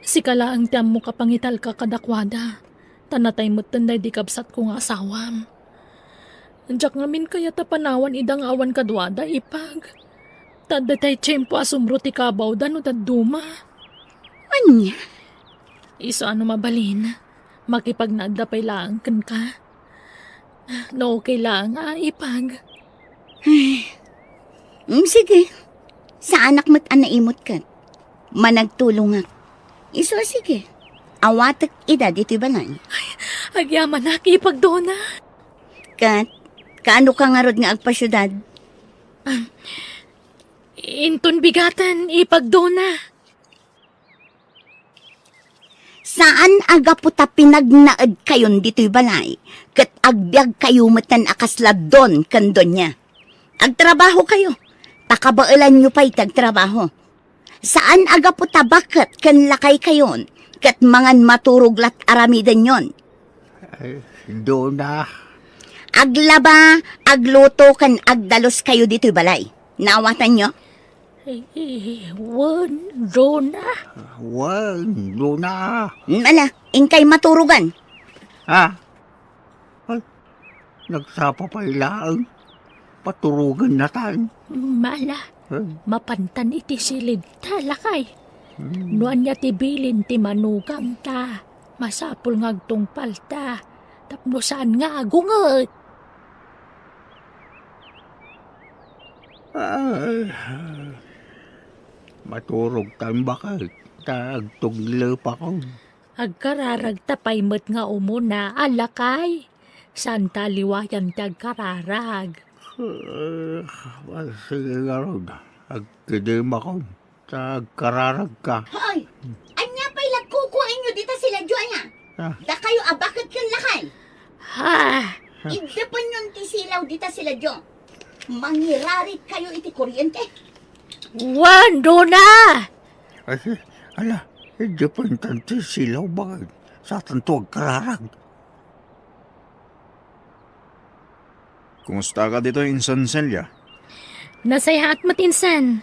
Sikala ang tiyam mo kapangital ka kadakwada. Tanatay mo't tanday di kabsat ko nga asawam. Andiyak ngamin kaya tapanawan idang awan kadwada ipag. Tadatay tiyempo asumro ti kabaw da no taduma. Anya? Iso ano mabalin, makipagnagdapay lang kan ka. No okay lang ipag. Sige. Sa anak mo't anaimot ka. Managtulong nga. Iso sige. Awatak ida dito'y balay. Agyaman na ipagdona. Kat, kaano ka nga rod nga agpasyudad? Inton bigatan ipagdona. Saan aga puta pinagnaad kayon dito'y balay? Kat agbyag kayo matan akasladon kandon niya. Agtrabaho kayo. Takabailan nyo pa'y tagtrabaho. Saan aga puta bakit kan lakay kayon? Kat mangan maturuglat aramidan yon. Doon na. Aglaba, agluto kan agdalos kayo dito'y balay. Naawatan nyo? Doon na. Doon na. Ala, ingkay maturugan. Ha? Ay, nagsapa pa ilang. Paturugan na tayo. Mala, mapantan iti silid talakay. Nuan niya tibilin ti manugang ta. Masapul ngagtong palta. Tapno saan nga agungot. Maturog tayong bakal. Tagtuglo pa ko. Agkararag tapay met nga umuna alakay. Saan taliwayan ti agkararag. Sige nga ron. Agkidim ako. Tagkararag ka. Hoy! Anya pa'y lagkukuin nyo dito sila Joanna? Da kayo abakit kan lakay? Idepan nyo ti silaw dito sila Jo. Mangirarit kayo iti kuryente. Wando na! Ay, ala, hindi pa yung tanti silaw bakit? Sa tanto agkararag. Kumusta ka dito, Insan Celia? Nasaya at matinsan.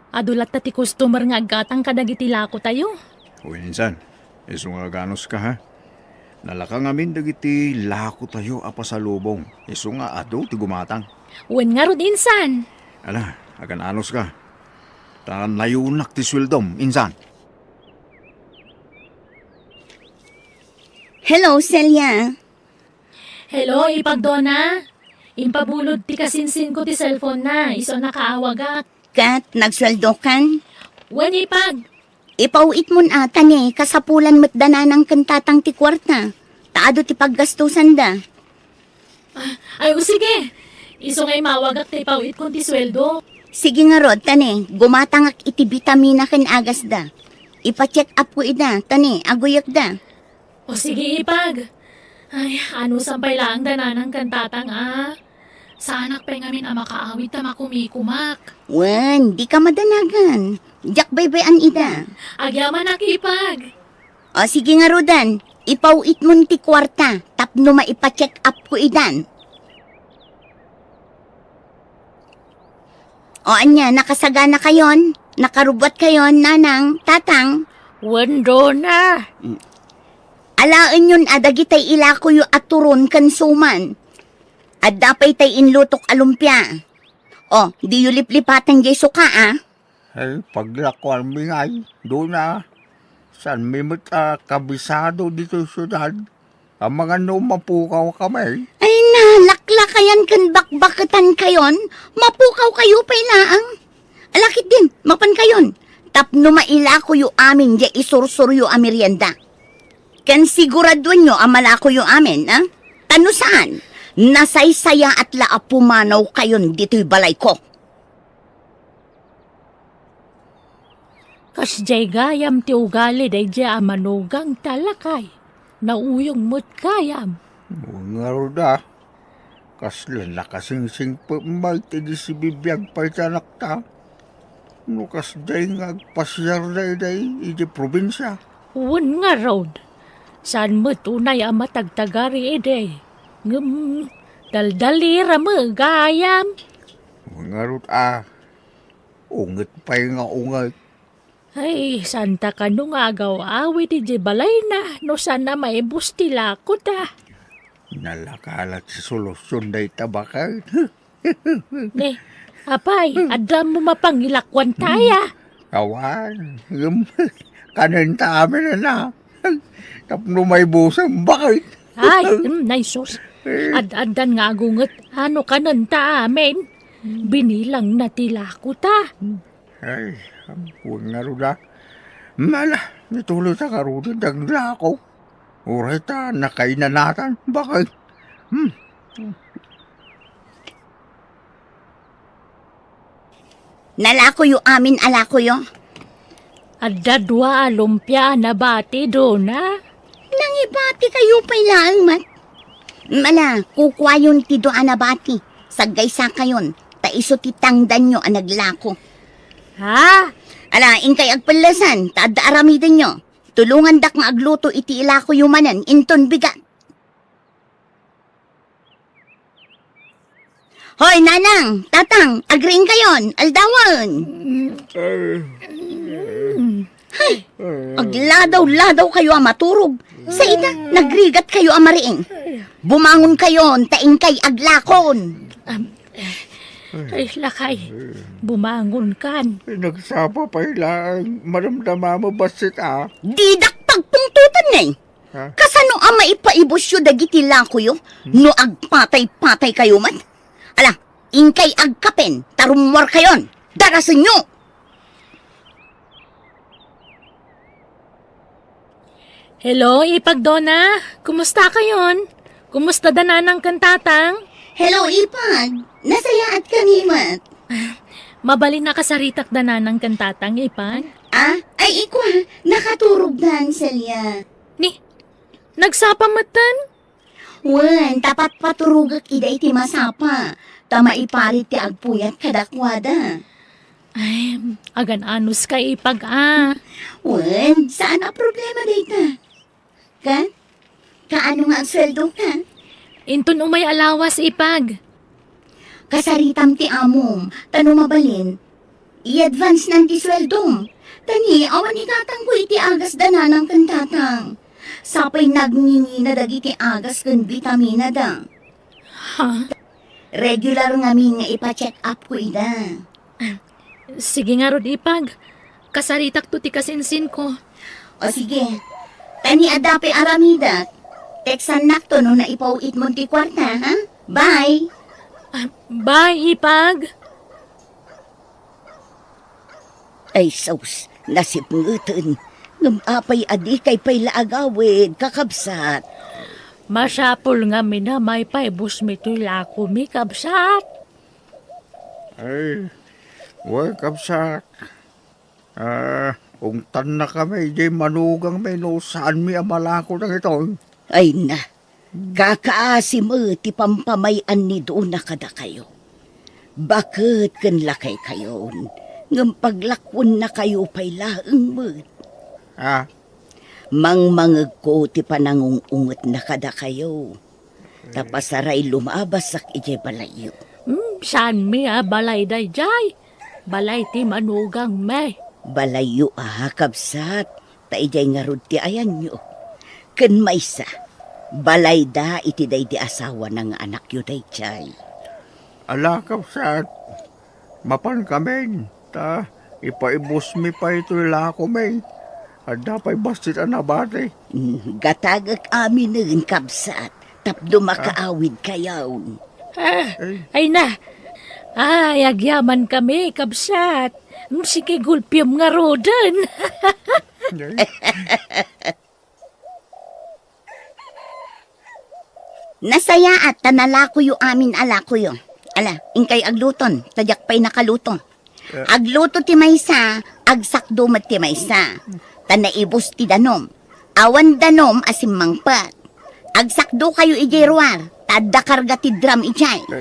Adulat na ti customer nga agatang kadagiti lako tayo. Uy, Insan, iso nga ganos ka ha? Nalakang amin dagiti lako tayo apasalubong. Iso nga ado ti gumatang. Wen nga ro insan. Ala, agan anos ka. Tan layunak ti sweldom, Insan. Hello, Celia. Hello, ipagdona. Impabulod ti kasinsin ko ti cellphone na. Iso nakaawagak. Kat, nagsweldo kan? Wen ipag. Ipauit mo na atan kasapulan mo't dananang kantatang ti kwarta. Taado ti paggastusan da. Ay, sige. Iso ngay mawagak ti pauit kong ti sweldo. Sige nga rod, gumatangak iti vitamina kan agas da. Ipa-check up ko ida, aguyak da. O sige ipag. Ay, ano sampay lang dananang kantatang Sa anak pa ngamin makaawit na makumikumak. Wen, di ka madanagan. Diyak baybayan ida. Agyaman nakipag. O sige nga rodan, ipauit mo ti kwarta, tapno maipa-check up ko idan. O anya, nakasagana kayon? Nakarubot kayon, nanang, tatang? Wendo na. Alaan yun, adagitay ilako yu aturon kan suman. At dapay tay inlutok alumpia. O, di yu liplipatan jeso ka, Ay, paglakuan mingay, doon na. San may kabisado dito sa syudad. Ang mga mapukaw kami. Ay na, laklakayan kan bakbakatan kayon. Mapukaw kayo pa ilaang. Alakit din, mapan kayon. Tapno mailako yu amin, di isursur yu amirienda. Kan sigurado nyo amalako yu amin, Tano saan? Nasaysaya at laapumanaw kayon dito'y balay ko. Kas jay gayam ti ugali day jay amanugang talakay. Nauyong mo't kayam. Nga roda. Kasla na kasingsing pamay ti di si bibiyag pa itanak ta. Nukas day nga agpasyar day iti probinsya. Uwan nga raw. Saan mo tunay ang matagtagari ide? Daldalira mo, gayam. Ngarot unget pa nga unget. Ay, santa ka nung agaw awit iti balay na. No sana maibus tila ko ta. Nalakalat si solusyon day tabakay. Ne, apay, adam mo mapangilakwan taya. Kawan, kanin ta amin na. Tapno may busang bakit. Ay, naisos. Ad-adan nga agunget, ano ka nanta amin? Binilang na tila ko ta. Ay, huwag nga ruda. Mala, nituloy sa karuda, dagla ako. Uray ta, nakainanatan. Bakit? Nalakoyo amin alakoyo. Adda dua lumpia na bati doon na. Nangibati kayo pa ilang mat. Mala, kukwayon ti doa na bati. Sagay sa kayon, taiso ti tangdan nyo ang naglako. Ha? Ala, ingkay agpalasan, taada aramidan nyo. Tulungan dak nga agluto iti ilako yumanan, inton bigat. Hoy, nanang, tatang, agring kayon, aldawan. Hay, agladaw-ladaw kayo ang maturog. Sa ida, nagrigat kayo ang mariing. Bumangon kayon, taingkay aglakon. Ay, lakay, bumangon kan. Nagsapa pa ilang maramdama mo basit Didak pagpungtutan na eh. Kasano ang maipaibos yu dagiti lako yu? No agpatay-patay kayo man? Ala, ingkay agkapen, tarumwar kayon. Darasin nyo! Hello, Ipagdona. Kumusta kayon? Kumusta dananang kantatang? Hello, Ipag. Nasayaat kami, mat. Mabali na kasaritak dananang kantatang, Ipag. Ay ikwa, nakaturog dan salya. Ni, nagsapamatan? Wan, tapat paturugak ida iti masapa. Tama iparit ti agpuyat kadakwada. Ay, agan anus ka, Ipag, Wan, saan ang problema dita? Kaano nga ang sweldo ka? Inton umay alawas, Ipag. Kasaritam ti amom, tano mabalin. I-advance ng ti sweldo. Tani, awan ikatang ko iti agas dananang kantatang. Sapay nagningi na dagiti agas kan vitamina da. Ha? Regular nga nga ipa-check up ko ida. Sige nga rod, Ipag. Kasaritak to ti kasinsin ko. O sige, tani adape aramida. Teksan nakto no na ipauit mo ti kwarta, ha? Bye! Bye, Ipag! Ay, sus, nasipngutan. Ngapay adi kay pay laagawid, kakabsat. Masapol nga minamay pa ibus mito'y lako mi kabsat. Ay, wag kabsat. Ungtan na kami, di manugang may no saan mi amalako ng ito. Ay na, kakaasim ti pampamayan ni doon na kada kayo. Bakit kan lakay kayon? Ngam paglakwon na kayo pay laeng mo't. Mangmangag ko ti panangungungot na kada kayo. Tapasaray lumabasak ije balayo. Saan mi balay day jay? Balay ti manugang may. Balayo kabsat. Ta ijay nga rod ti ayan nyo. Ken maysa, balay da iti day di asawa ng anak yu day jay. Ala kabsat, mapan kami. Ta, ipaibos mi pa ito lako may. At dapat basit ang nabate. Gatagak amin ng kabsat. Tapdo makaawid kayaw. Ay na. Ay, agyaman kami, kabsat. Sige, gulpiyam nga rodan. Nasaya at tanalako yu amin alako yu. Ala, ingkay agluton. Tadyak pa'y nakaluto. Agluto ti maysa, agsakdo mat ti maysa. Tanaibos ti danom. Awan danom asim mangpat. Agsakdo kayo ijerwar. Tadda karga ti drum ijay.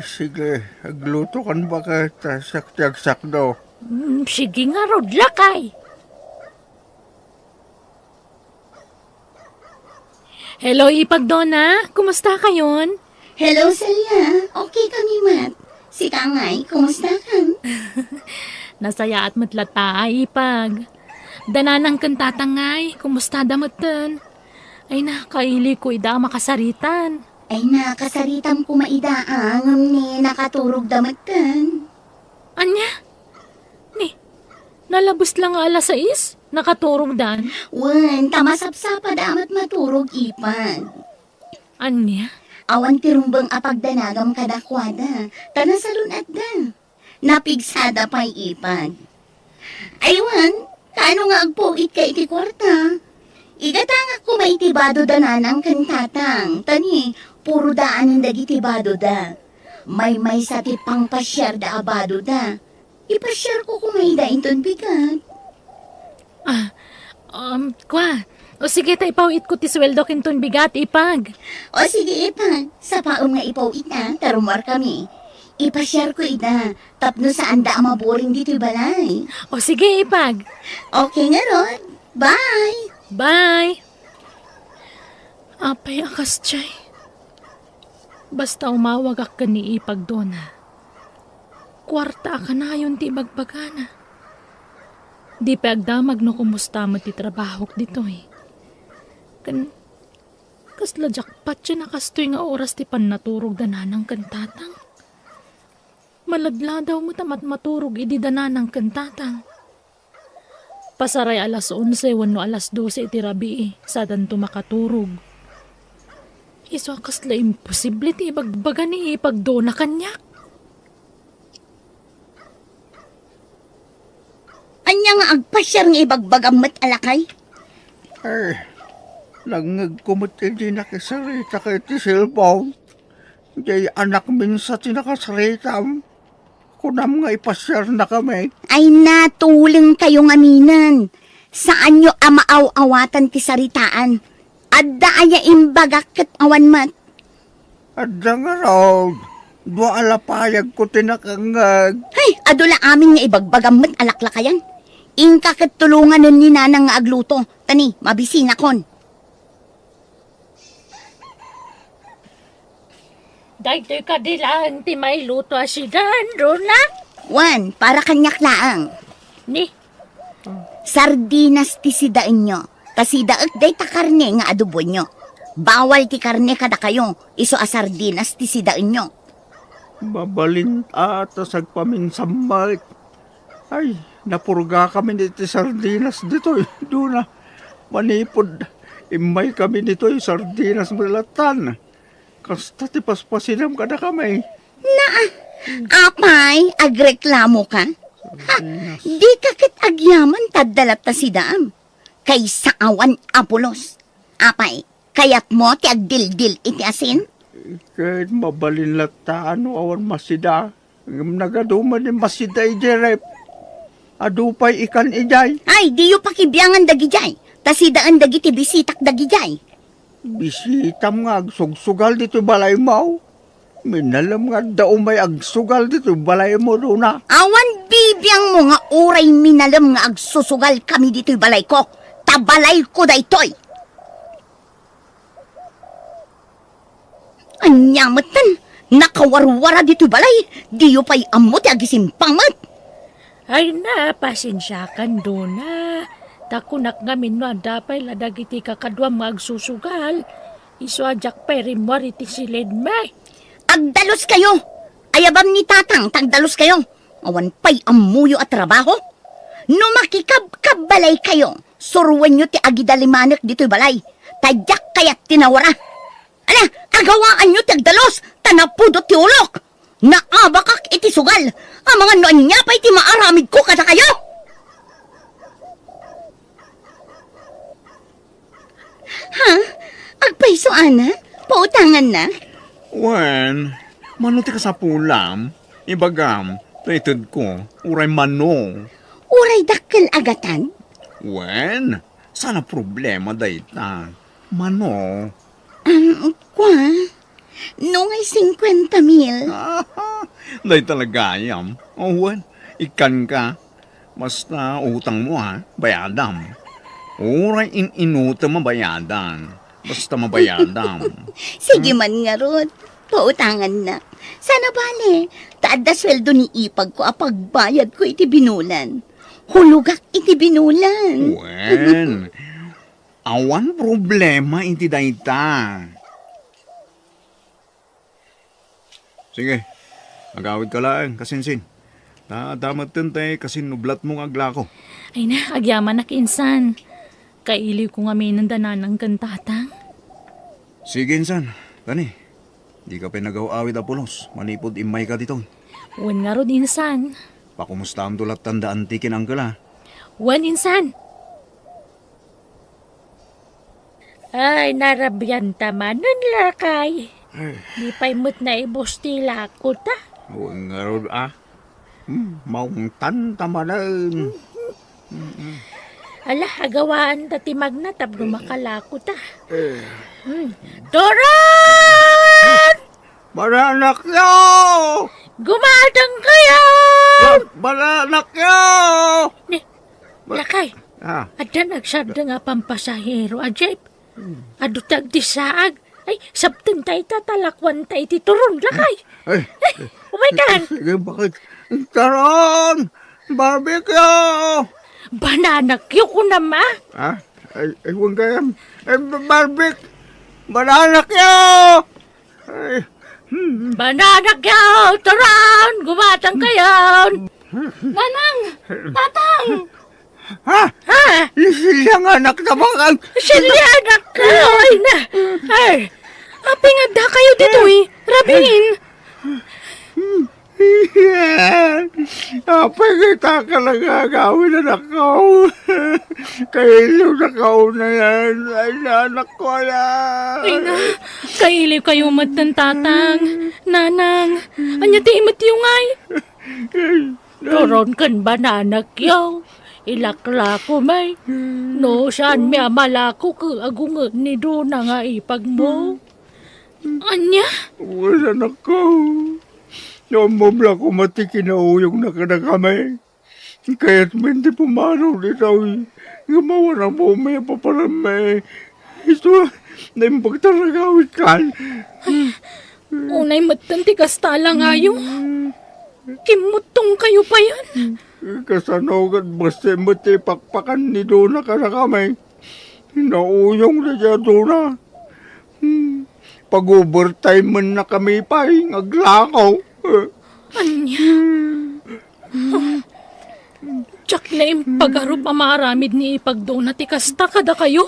Sige, agluto kan ba ka saktiag-sak daw? Sige nga, Rod, lakay. Hello, Ipagdona. Kumusta kayon? Hello, Celia. Okay kami, Mat. Si Kangay, kumusta ka? Nasaya at matlata, Ipag. Dananang kantatangay. Kumusta damatan? Ay nakaili ko ida makasaritan. Ay nakasaritam ko maidaang ni nakaturog damatan. Anya? Ni, nalabos lang nga alas 6? Nakaturog dan? Wan, tamasapsapa damat maturog ipag. Anya? Awan tirumbang apagdanagam kadakwada. Tanasalun at da. Napigsada pa'y ipag. Aywan, kaano nga agpugit ka iti kwarta? Igatanga ko maitibado dananang kantatang. Tani, puro daan dagitibado da. May sa tipang pasyar da abado da. Ipasyar ko kumayda inton bigat. Kwa. O sige, taipawit ko ti sweldo kinton bigat, Ipag. O sige, Ipag. Sa paong nga ipawit na, tarumar kami. Ipasyar ko ida. Tapno saan da amaboring dito'y balay. O sige, Ipag. Okay nga, Rod. Bye! Bye! Apay akas, Chay. Basta umawag ka ni Ipagdona. Kwarta ka na yun ti bagbagana. Di pa agdamag no kumusta mo ti trabahok dito eh. Kasla jackpot siya nakastoy nga oras ti pan naturog dananang kantatang. Maladla daw mo tamat maturog idi dananang kantatang. Pasaray alas 11, wano alas 12 iti rabi sa danto makaturog. Iso kasla imposible ti bagbaga ni Ipagdona kanyak. Anya nga agpasyar nga ibagbagam mat alakay? Langag kumot hindi nakasarita kay ti cellphone. Jay anak minsa ti nakasaritam. Kunam nga ipasyar na kami. Ay natuling kayong aminan. Saan nyo amaaw-awatan ti saritaan? Adda aya imbagak ket awan mat. Adda nga raw. Dua alapayag ko tinakangag. Ay, adula amin nga ibagbagam mat alaklakayan. Ingka ket tulungan nun ni nanang nga agluto. Tani, mabisina kon. Daytoy ka dilaan ti may luto asidan, Rona. Wan, para kanyak laang. Ni? Sardinas ti sidaan nyo. Tasidaak day ta karne nga adobo nyo. Bawal ti karne kada kayo. Iso a sardinas ti sidaan nyo. Babalin ata sagpaminsamalik. Ay, napurga kami dito sardinas dito. Doon na, manipod. Imay kami dito sardinas belatan. Kasta ti paspasinam ka na kami. Apay, agreklamo ka? Ha, di ka kit agyaman tadalat ta sidam. Kay saawan apulos. Apay, kayat mo ti agdildil iti asin? Kahit mabalin lata, ano awan masida. Nagaduman ni masida ijerep. Adupay ikan ijay. Ay, di yu pakibiyangan dagijay. Tasidaan dagiti bisitak dagijay. Bisitam nga agsugsugal dito balay mo. Minalam nga daw may agsugal dito balay mo doon na. Awan bibiyang mo nga uray minalam nga agsusugal kami dito balay ko. Tabalay ko da itoy. Anyamatan, nakawarwara dito balay. Di yu pa'y amot agisimpamat. Ay na, pasensyakan doon na. Takunak ngamin no, dapay ladagiti kakadwa magsusugal. Iso ajak perimwar iti silid may. Agdalos kayo! Ayabam ni tatang, tagdalos kayo. Awan pa'y amuyo at trabaho. No makikab-kabalay kayo, suruan nyo ti agidalimanek dito'y balay. Tadyak kayat tinawara. Ala, agawaan nyo ti agdalos, tanapudot ti ulok. Naabakak iti sugal. Ang mga noon niya pa'y ti maaramid ko kada kayo. Ha? Agpaiso, ana? Pautangan na? Wen, manuti ka sa pulam. Ibagam, taitid ko, uray mano. Uray dakkel agatan? Wen, sana problema dayta. Mano. Kwa? Nung ay 50,000. Day talaga yam. Owen, ikan ka. Basta utang mo ha, bayadam. Oray inutang mabayadan. Basta mabayadam. Sige man nga, Rod. Pautangan na. Sana bale, taad na sweldo ni Ipag ko apag bayad ko iti binulan. Hulugak iti binulan. Wen, awan problema iti dayta. Sige, magawid ka lang, kasinsin. Damat tentay kasin nublat mong aglako. Ay na, agyaman na kinsan. Kailiw ko nga may nandanan ng kantatang. Sige, insan. Tani. Di ka pinagaw-awid apulos. Manipod imay ka dito. Wan nga ron insan. Pakumusta ang tulat tanda antikin ang kala. Wan insan. Ay, narabyan tamanan lakay. Di pa'y mo't na ibustila ko ta. Huwag nga ron maung tan tamanan. Ala, agawaan ta timag na tablo makalako ta. Doran! Bananak yo! Gumadang kayo! Bananak yo! Lakay, ada nagsabda nga pampasahero, ajay. Adutag di saag. Ay, sabtan tayo tatalakwan tayo tituron, lakay. Umaydan! Sige, bakit? Taron! Barbecue! Bananak yo ko nama. Ay, huwag kayo. Barbecue! Bananak yo! Bananak yo! Taran! Gumatang kayo! Nanang! Tatang! Ha? Silyang anak na bakang! Silyang anak ka! Ay na! Ay! Api nga da kayo dito Rabingin! Apay kita ka lang gagawin na nakaw. Kailiw na kao na yan. Ay, anak ko yan. Ay nga, kailiw kayo matang tatang. Nanang, anya ti imat yung ay. Doron kan ba nanak yaw? Ilakla ko may. No, saan may amalako ka agungan ni Dona nga ipag mo. Anya? Wala na ko. Yung mabla ko matikinauyong na ka na kami. Kaya't hindi pumanaw dito. Gumawa na po may paparamay. Ito na yung pagtaragawit ka. Unay matanti kastala ngayon. Kimutong kayo pa yan. Kasanogan basta matipakpakan ni Dona ka na kami. Nauyong na siya Dona. Pag-overtime man na kami pa, aglakaw. Anya? Tsak na yung pag-arup amaramid ni ipagdona ti kasta kada kayo.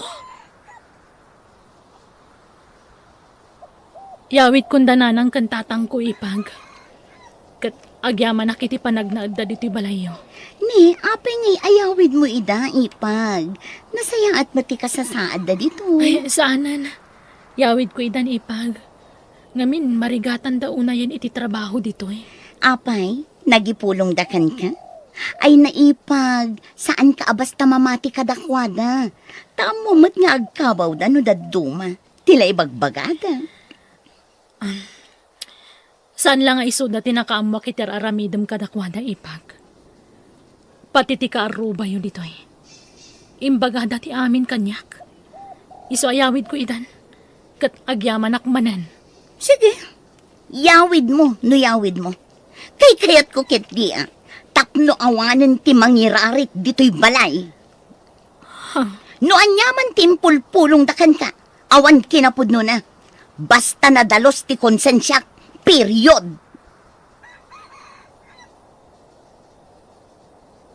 Yawit kunda nanang kantatang ko ipag. Kat agyaman na kiti panagnaagda dito balayo. Ni, apay ngay ayawid mo ida ipag. Nasaya at matika sa saad da dito. Ay, saanan. Yawid ko idan ipag. Ngamin, marigatan da una yan iti trabaho dito Apay, nagipulong dakan ka? Ay naipag, saan ka abasta mamati kadakwada? Tamo mat nga agkabaw da no daduma. Tila ibagbagada. Saan lang iso da tinakaamwa kitir aramidam kadakwada ipag? Pati ti kaaruba yun dito Imbagada ti amin kanyak. Iso ayawid ko idan. Kat agyaman akmanan. Sige, yawid mo, no yawid mo. Kay kayat ko ket dia, tapno awanan ti mangirarit dito'y balay. No anyaman timpulpulong dakan ka, awan kinapudno na. Basta nadalos ti konsensyak, period.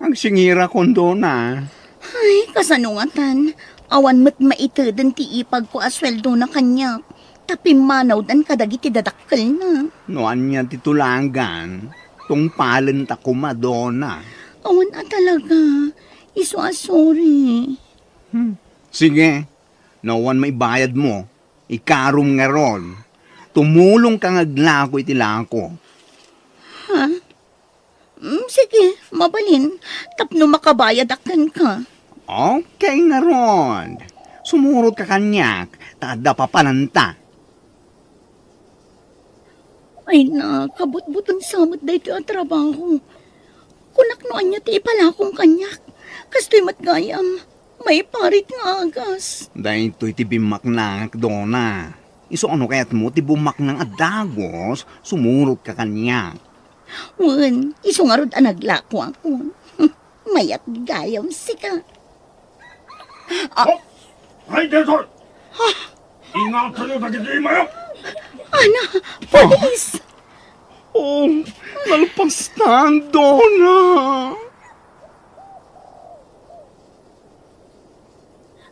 Ang singira kondo na. Ay, kasanungatan. Awan mat maitadin ti ipag ko asweldo na kanyak. Tapi manaw dan kadagiti dadakkel na. Noan niya titulangan, tungpalan ta kumadona. Awan talaga. Iso sorry. Sige, nawan may bayad mo. Ikarom nga ron. Tumulong ka ngaglako itilako. Ha? Sige, mabalin. Tapno makabayad akan ka. Okay nga ron. Sumurot ka kanyak, tada papananta. Ay na, kabut-buton samot dahito ang trabaho. Kunak noan niya ti ipala kong kanyak. Kasto'y matgayam, may parit nga agas. Dahil ito'y tibimak na, Dona. Iso ano kaya't mo, tibumak ng adagos, sumurot ka kanya. Wan, iso nga rod ang naglako ako. Mayat gayam sika. Ay, Desor! Ingatan niyo na hindi mayo! Ana, polis! Oh, nalpas na ang Dona.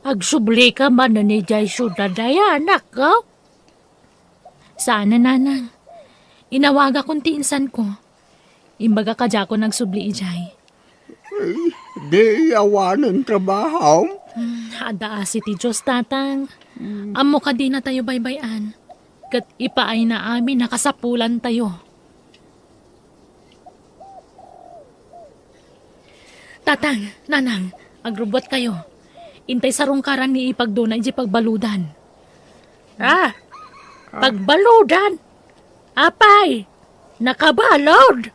Agsubli ka man na ni Jay syudad daya, anak ka. Sana, nanang. Inawaga kong tiinsan ko. Imbaga ka dya ko nagsubli, Ijay. Ay, di awanan trabaho. Ada si ti Diyos, tatang. Amo ka di na tayo baybayan. Kat ipaay na amin nakasapulan tayo. Tatang, nanang, agrubot kayo. Intay sa rungkaran ni ipagdunay di pagbaludan. Pagbaludan? Apay, nakabalod.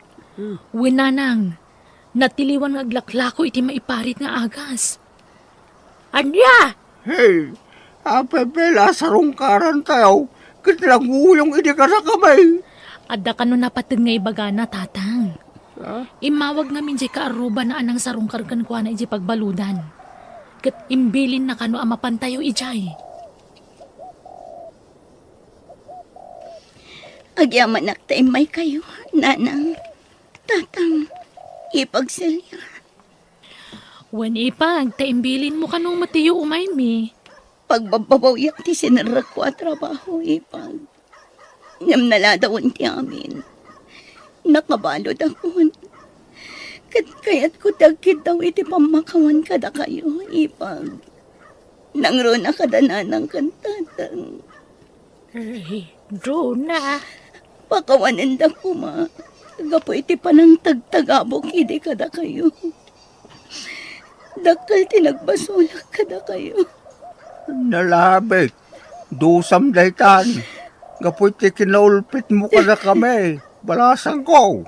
Winanang, natiliwan ng aglaklako iti maiparit nga agas. Anya? Hey, apepela sa rungkaran tayo. Kitlangguyong hindi ka sa kamay. Adda ka no napatid nga ibagana, tatang. Imawag namin di kaaruba na anang sarong kargan ko na iji pagbaludan. Kat imbilin na kano amapan tayo, Ijay. Agyaman naktay may kayo, nanang, tatang, ipagsilya. Wan ipag, taimbilin mo kanong matiyo umay mi. Pagbababawiyak ti sinarak ko at trabaho, ipag. Ngam naladawon ti amin. Nakabalod ako. Kaya't ko dagkit daw iti pamakawan kada kayo, ipag. Nangro na kadananang kantatang. Ay, Dona. Pakawanan da ko, ma. Gapo iti panang tagtagabok, hindi kada kayo. Dakal tinagbasulak kada kayo. Nalabit. Dusam daytan. Gapoy ti kinaulpit mo ka na kami. Balasan ko.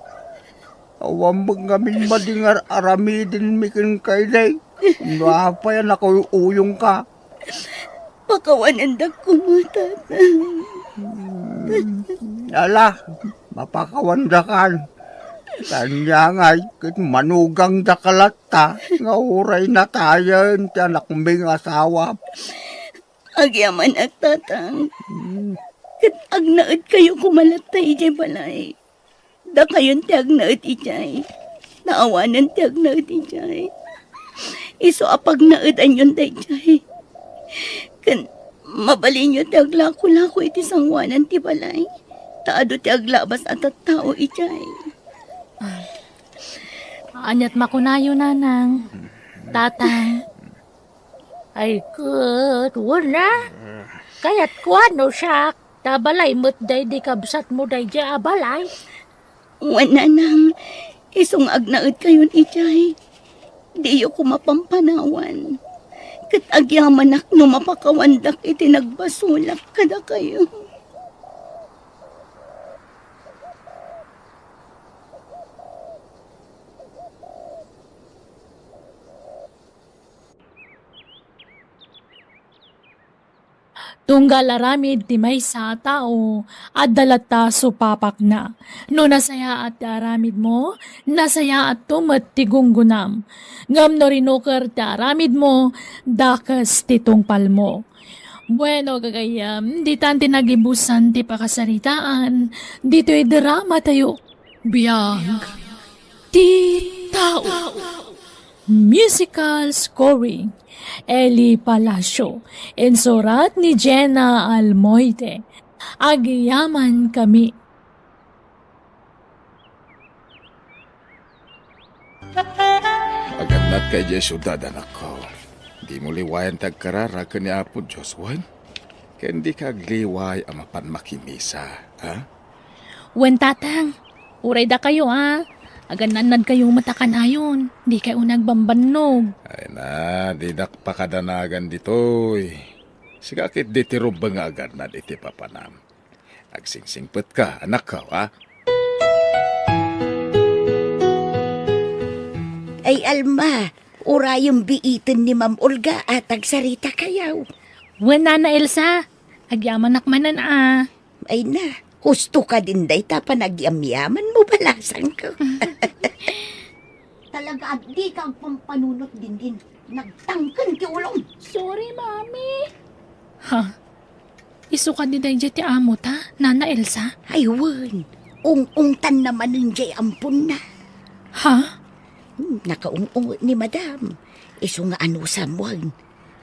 Awang gamin madingar aramidin mikin kay day. Napayan ako uyong ka. Pakawanan da ko, matatang. Ala, mapakawandakan. Kanya nga'y kit manugang da kalata. Nga uray na tayo ti anak ming asawa. Agyaman at tatang. Kat agnaad kayo kumalatay, ijay balay. Da kayon ti agnaad, ijay. Naawanan ti agnaad, ijay. Iso apag naad anyon da, ijay. Kan mabalin nyo ti aglako-lako iti sangwanan ti balay. Taado ti aglabas at tao, ijay. Anyat makunayo, nanang. Tatang. Ay, good. Wala. Kaya't kuano siya. Tabalay mo't day di kabsat mo day di abalay. Wala nang isong agnaad kayon, ijay. Di ko mapampanawan. Kat agyaman no mapakawandak iti nagbasulak kada kayo. Tunggal aramid ti may sa tao, at dalata supapak na. No nasaya at aramid mo, nasaya at tumat ti gunggunam. Ngam no rinukar ti aramid mo, dakas ti tungpal mo. Bueno, gagayam, di tanti nagibusan ti pakasaritaan, dito'y drama tayo. Biyag ti tao. Musical scoring. Eli Palacio, insurat ni Jenna Almoite. Agyaman kami. Agad kay Jesuda, anak ko. Di mo liwayan tagkarara ka ni Apo Diyos, wan? Kaya hindi ka agliway ang mapan makimisa, ha? Wen tatang, uray da kayo Agananad kayo matakanayon, di kayo nagbambanog. Ay na, di nakpakadanagan ditoy. Sigakit di tirubang agad na di papanam. Agsingsingpet ka, anak ka, ha? Ay, Alma, ura yung biitin ni Ma'am Olga at agsarita kayaw. Wala na Elsa. Agyaman nakmanan Ay na, husto ka din day tapa nagyamyaman mo balasan ko. Talaga at di kang pampanunot din. Nagtangkan ti ulong. Sorry, Mami. Ha? Isu ka di day ti amo ta, Nana Elsa? Ay, wan. Ung-ungtan naman ng jay ampun na. Ha? Nakaung-ung ni Madam. Isu nga ano samuan.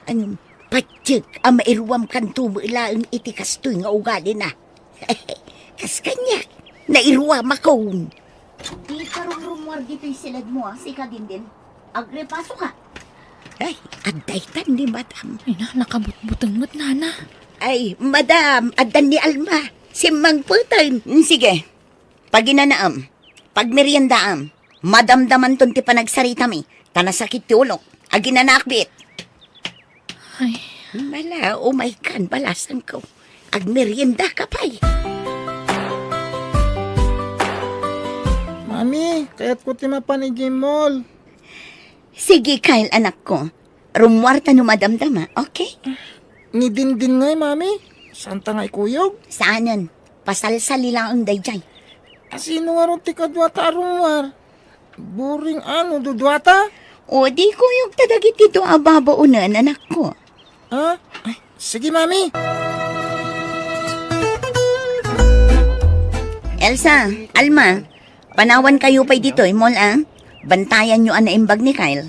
Ang patyag ang mairuam kan tumulaan iti kastoy nga ugali na. Kas kanya, nairuam ako. Di karong-rumwar dito yung silad mo, sika din. Agrepaso ka. Ay, adaytan ni Madam. Ay na, nakabutbutangot, Nana. Ay, Madam, adan ni Alma. Simang putan. Sige, pag inanaam, pag meriendaam, madamdaman ton ti panagsarita mi, tanasakit ti ulok, aginanakbit. Ay. Mala, umaikan, balasan ko. Agmerienda ka pa'y. Mami, kaya't ko ti mapanigim mall. Sige, Kyle, anak ko. Rumwarta no madamdama, okay? Ni din ngay, mami. Santa nga ikuyog? Saanan? Pasalsali lang ang dayjay. Asino nga ron ti kadwata arumwar? Buring ano, dudwata? O di kuyog tadagit ito ababaunan, anak ko. Ha? Ay, sige, mami. Elsa, Alma, panawan kayo pa'y dito, mol, Bantayan nyo ang naimbag ni Kyle.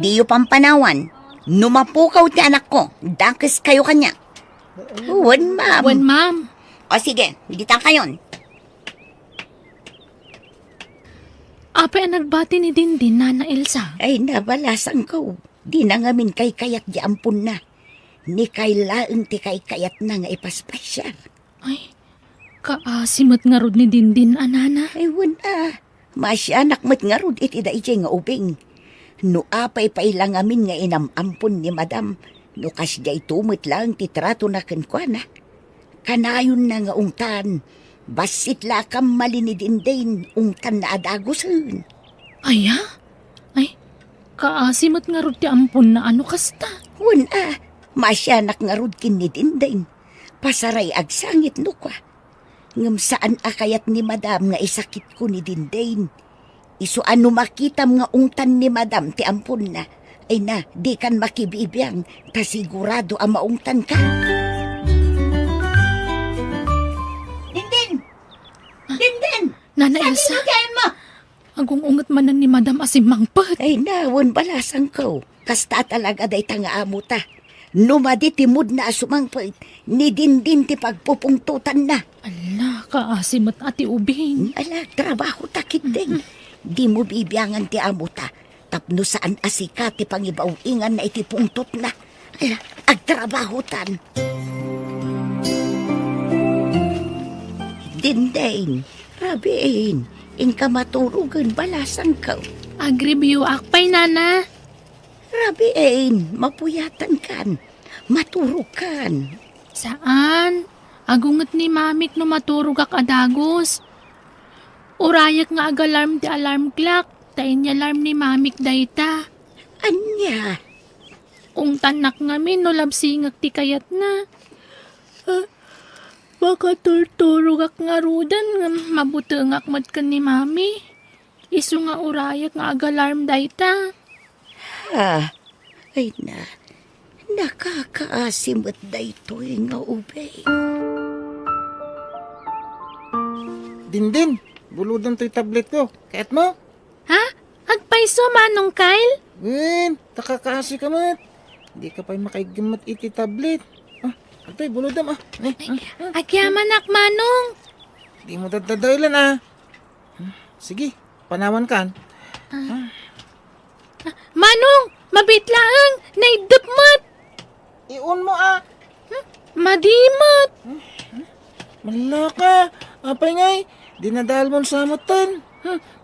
Di yu pampanawan. Numapukaw ti anak ko. Dakis kayo kanya. Wan, ma'am. Wan, ma'am. O sige, dita kayon. Apay ang nagbati ni Dindin, Nana Elsa. Ay, nabalasan ko. Di na ngamin kay kayat di ampun na. Ni kailaang ti kay kayat na nga ipaspasyal. Ay, kaasimot nga rod ni Dindin, Nana. Ay, wala. Masyanak mat nga rod iti da iti nga ubing. No apay pailang amin nga inamampun ni Madam. No kasjay tumit lang titrato na kenkwana. Kanayon na nga ungtan. Basit la kam mali ni Dindin ungtan na adagusan. Aya? Ay, kaasimot nga rod ti ampun na ano kasta. Wala. Masyanak nga rod kin ni Dindin. Pasaray agsangit no kwa. Ngam saan akayat ni Madam nga isakit ko ni Dindin. Isu ano makitam nga ungtan ni Madam ti ampun na. Ay na, di kan makibibiyang, ta sigurado ang maungtan ka. Dindin! Dindin! Nana Elsa? Sabi mo! Agungungat manan ni Madam asimangpat. Ay nawon balasan ko. Kasta talaga day tanga amo ta. Numadi timud na asumangpait, ni Dindin ti pagpupungtutan na. Ala, kaasimot ati ubing. Ala, trabaho takit din. Di mo bibiyangan ti amo ta. Tapno saan asika ti pangibauingan na iti pungtot na. Ala, agtrabaho-tan. Dindin, rabiin, inka maturugan balasan ka. Agribyo akpay, Nana. Rabiin, mapuyatan kan. Maturukan. Saan? Agungat ni Mamik no maturog ak adagos. Urayak nga ag-alarm ti alarm clock. Tain niya alarm ni Mamik dayta. Anya? Ungtanak ngamin no labsingak ti kayat na. Baka turturog ak nga rudan nga mabutengak mat kan ni Mami. Isu nga urayak nga ag-alarm dayta. Ha? Ay na. Nakakaasimot da ito'y nga ube. Dindin, buludan to'y tablet ko. Kaya't mo? Ha? Agpaiso manong Kyle? Win, takakaasi ka mat. Hindi ka pa'y makaigamat iti tablet. Ato'y buludam Agyaman ak manong. Di mo dadadailan Sige, panawan kan. Manong, mabitlaang, naidupmat. Iun mo Madimot. Malaka, apay ngay, dinadal mo sa mutan.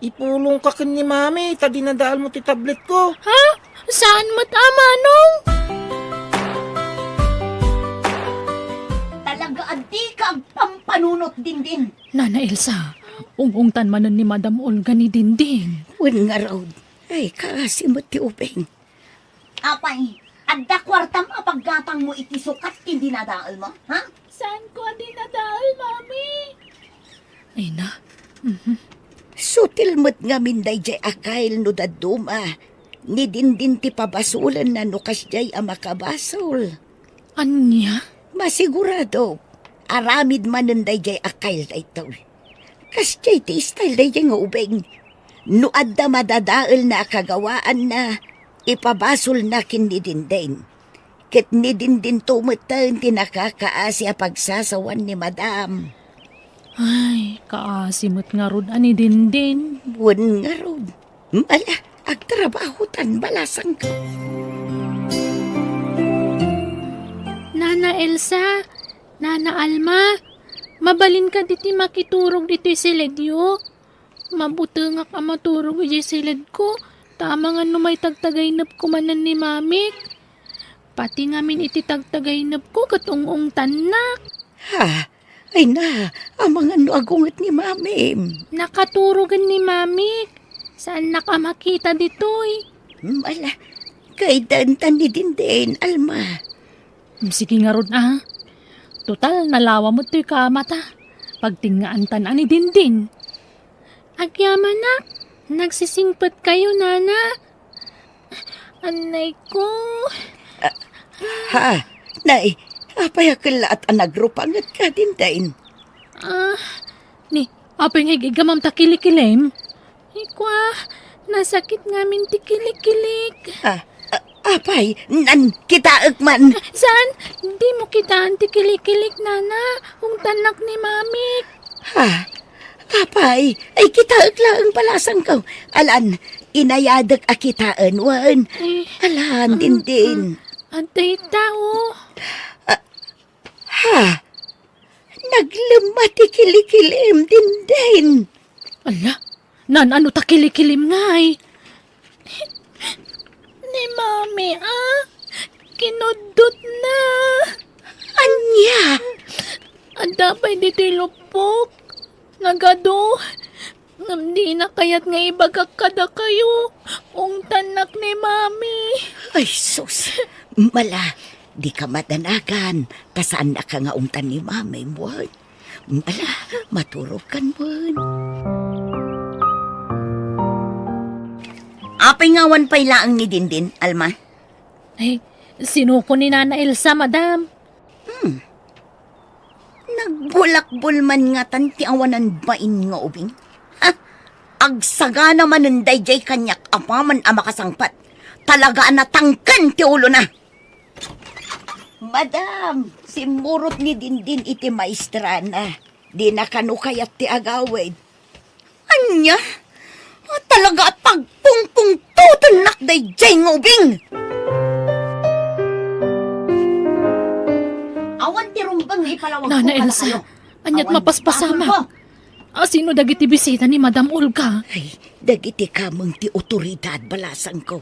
Ipulong ka kin ni Mami, ta dinadal mo ti tablet ko. Ha? Saan mo't Manong? Talaga Adi ka pampanunot din. Nana Elsa, ungungtan manan ni Madam Olga ni Dindin. Wen nga raw. Ay, kasimot ti ubeng. Apay, adda kwartam apaggatang mo iti sukat hindi nadaal mo, ha? Saan ko dinadaal, Mami? Ay na, Sutil mo't nga minday jay akail no daduma. Ni Dindin ti pabasulan na nukas jay amakabasol. anya? Masigurado, aramid manunday jay akail da ito. Kas jay ti style day jay nga ubeng. No adda madadaal na kagawaan na ipabasol na kin ni Dindin. Ket ni Dindin tumutang ti nakakaasi a pagsasawan ni Madam. Ay, kaasimot nga rod ani Dindin. Buwan nga ron. Mala, agtrabahutan balasang ka. Nana Elsa, Nana Alma, mabalin ka diti makiturog diti siledyo. Mabutengak ang maturog iti siled ko. Tama nga no may tagtagaynap ko manan ni Mamik. Pati ngamin iti tagtagaynap ko katungong tanak. Ha? Ay na, amang ano agungat ni Mamim. Nakaturogan ni Mamik. Saan nakamakita ditoy? Mala, kay dantan ni Dindin, Alma. Sige nga rod Total, nalawa mo to'y kamata. Pagtingaan tan ani Dindin. Agyaman na, nagsisingpot kayo, Nana. Anay ko. Ha? Nay, apayakala at anagrupangat ka Dindin. Ni, apay nga gigamam takilikilim. Ikwa, nasakit ngamin ti kilik-kilik. Apay, nan kitaak man. Saan? Di mo kitaan ti kilik-kilik, Nana. Kung tanak ni Mamik. Ha? Apay, ay kitaak lang palasang ko. Alan, inayadak a kitaan, wan. Alan, Dindin. Antay tao. Ha? Naglamati kilikilim, Dindin. Ala, nan ano takilikilim ngay? Ni Mami, kinudot na. Anya? Adapay dito'y lupok. Nagado. Di na kaya't nga ibagakada kayo. Kung tanak ni Mami. Ay, sus. Mala, di ka madanagan. Kasaan na ka nga umtan ni Mami mo. Mala, maturog kan mo. Apay ngawan pa'y laang ni Dindin, Alma? Ay, sinuko ni Nana Elsa, Madam. Nagbulakbol man nga tanti awanan bain nga ubing. Ha? Agsaga naman ng dayjay kanyak apaman amakasangpat. Talaga natangkan ti ulo na. Madam, simurot ni Dindin iti maestra na. Di na kanukayat ti agawid. Anya? Talaga at pagpungpung tutunak dayjay nga ubing. Awan ti rumbang ipalawag Nana ko Elsa, anyat mapaspasama. Sino dagiti bisita ni Madam Olga? Ay, dagiti kamang ti otoridad balasang ko.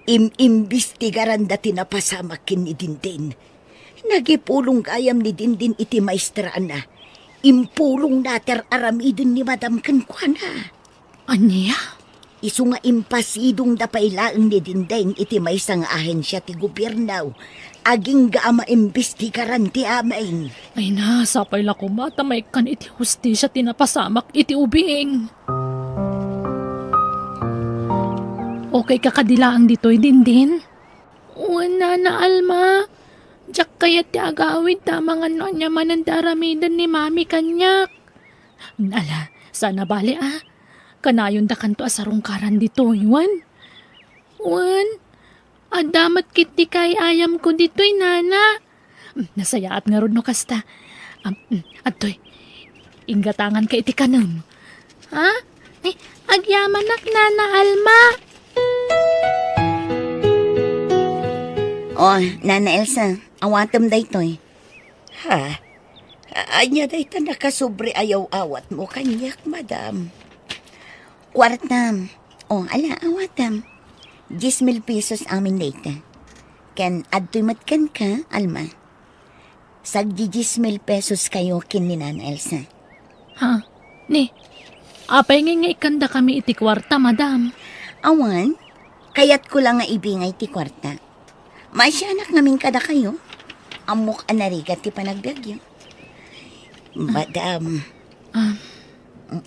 Imbestigaran dati napasamak kin ni Dindin. Nagipulong gayam ni Dindin iti maestraan na. Impulong nater aramidin ni Madam Kankwana. Anya? Isu nga impasidong dapailaang ni Dindin iti may sang ahensya ti gobyernaw. Aging gaama imbestigaran ti amain. Ay na, sapay la kumata may kan iti hustisya tinapasamak iti ubing. Okay kakadilaang dito'y Dindin? Wala na, Alma. Diyak kaya ti agawid tamang ano niya manandaramidan ni Mami kanyak. Nala, sana bali Kanayon da kanto asarungkaran dito, Yuan. Wan, adamat kiti kay ayam ko dito'y, Nana. Nasayaat nga ron no kasta. Atoy, inggatangan ka iti kanam. Ha? Ay, agyamanak, Nana Alma. Oh, Nana Elsa, awatam daytoy. Ha? Anya dayta nakasubre ayaw awat mo kanyak, Madam. Kwartam. Oh, ala, awatam. 10,000 pesos amin dayta. Kan adtoy matkan ka, Alma. Sag-10,000 pesos kayo kin ni Nana Elsa. Ha? Ni, apay nga ikanda kami iti kwarta, madam. Awan, kayat ko lang nga ibingay ti kwarta. Maasyanak namin kada kayo. Amok anarigat ti panagbiagyo. Madam,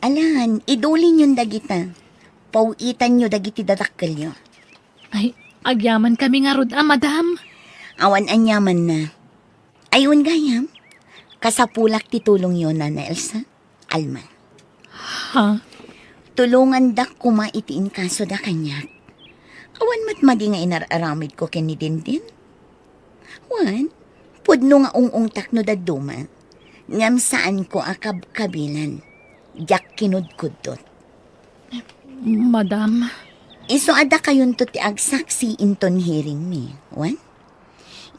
alan, idulin yung dagita. Pauitan nyo dagiti dadakkel nyo. Ay, agyaman kami nga rod, madam. Awan anyaman na. Ayun gayam, kasapulak ti tulong yun, Nana Elsa. Alma. Ha? Tulungan dak kumaitiin kaso da kanyak. Awan matmadi nga inararamid ko ken ni Dindin. Wan, pudno nga ung takno da duma. Ngam saan ko akab kabilan. Jak kinudkudot. Madam. Iso ada kayon to ti agsaksi inton hearing mi. Wan?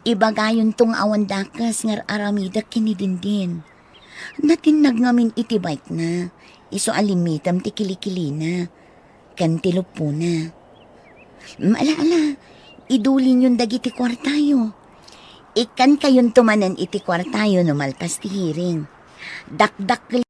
Ibagayon tong awan dakas ngar aramida ken ni Dindin. Natinag ngamin iti bike na. Iso alimitam ti kilikili na. Kan ti lupo na. Ala, idulin yung dagiti kwartayo. Ikan kayon tumanan iti kwartayo no malpas ti hiring. Dakdak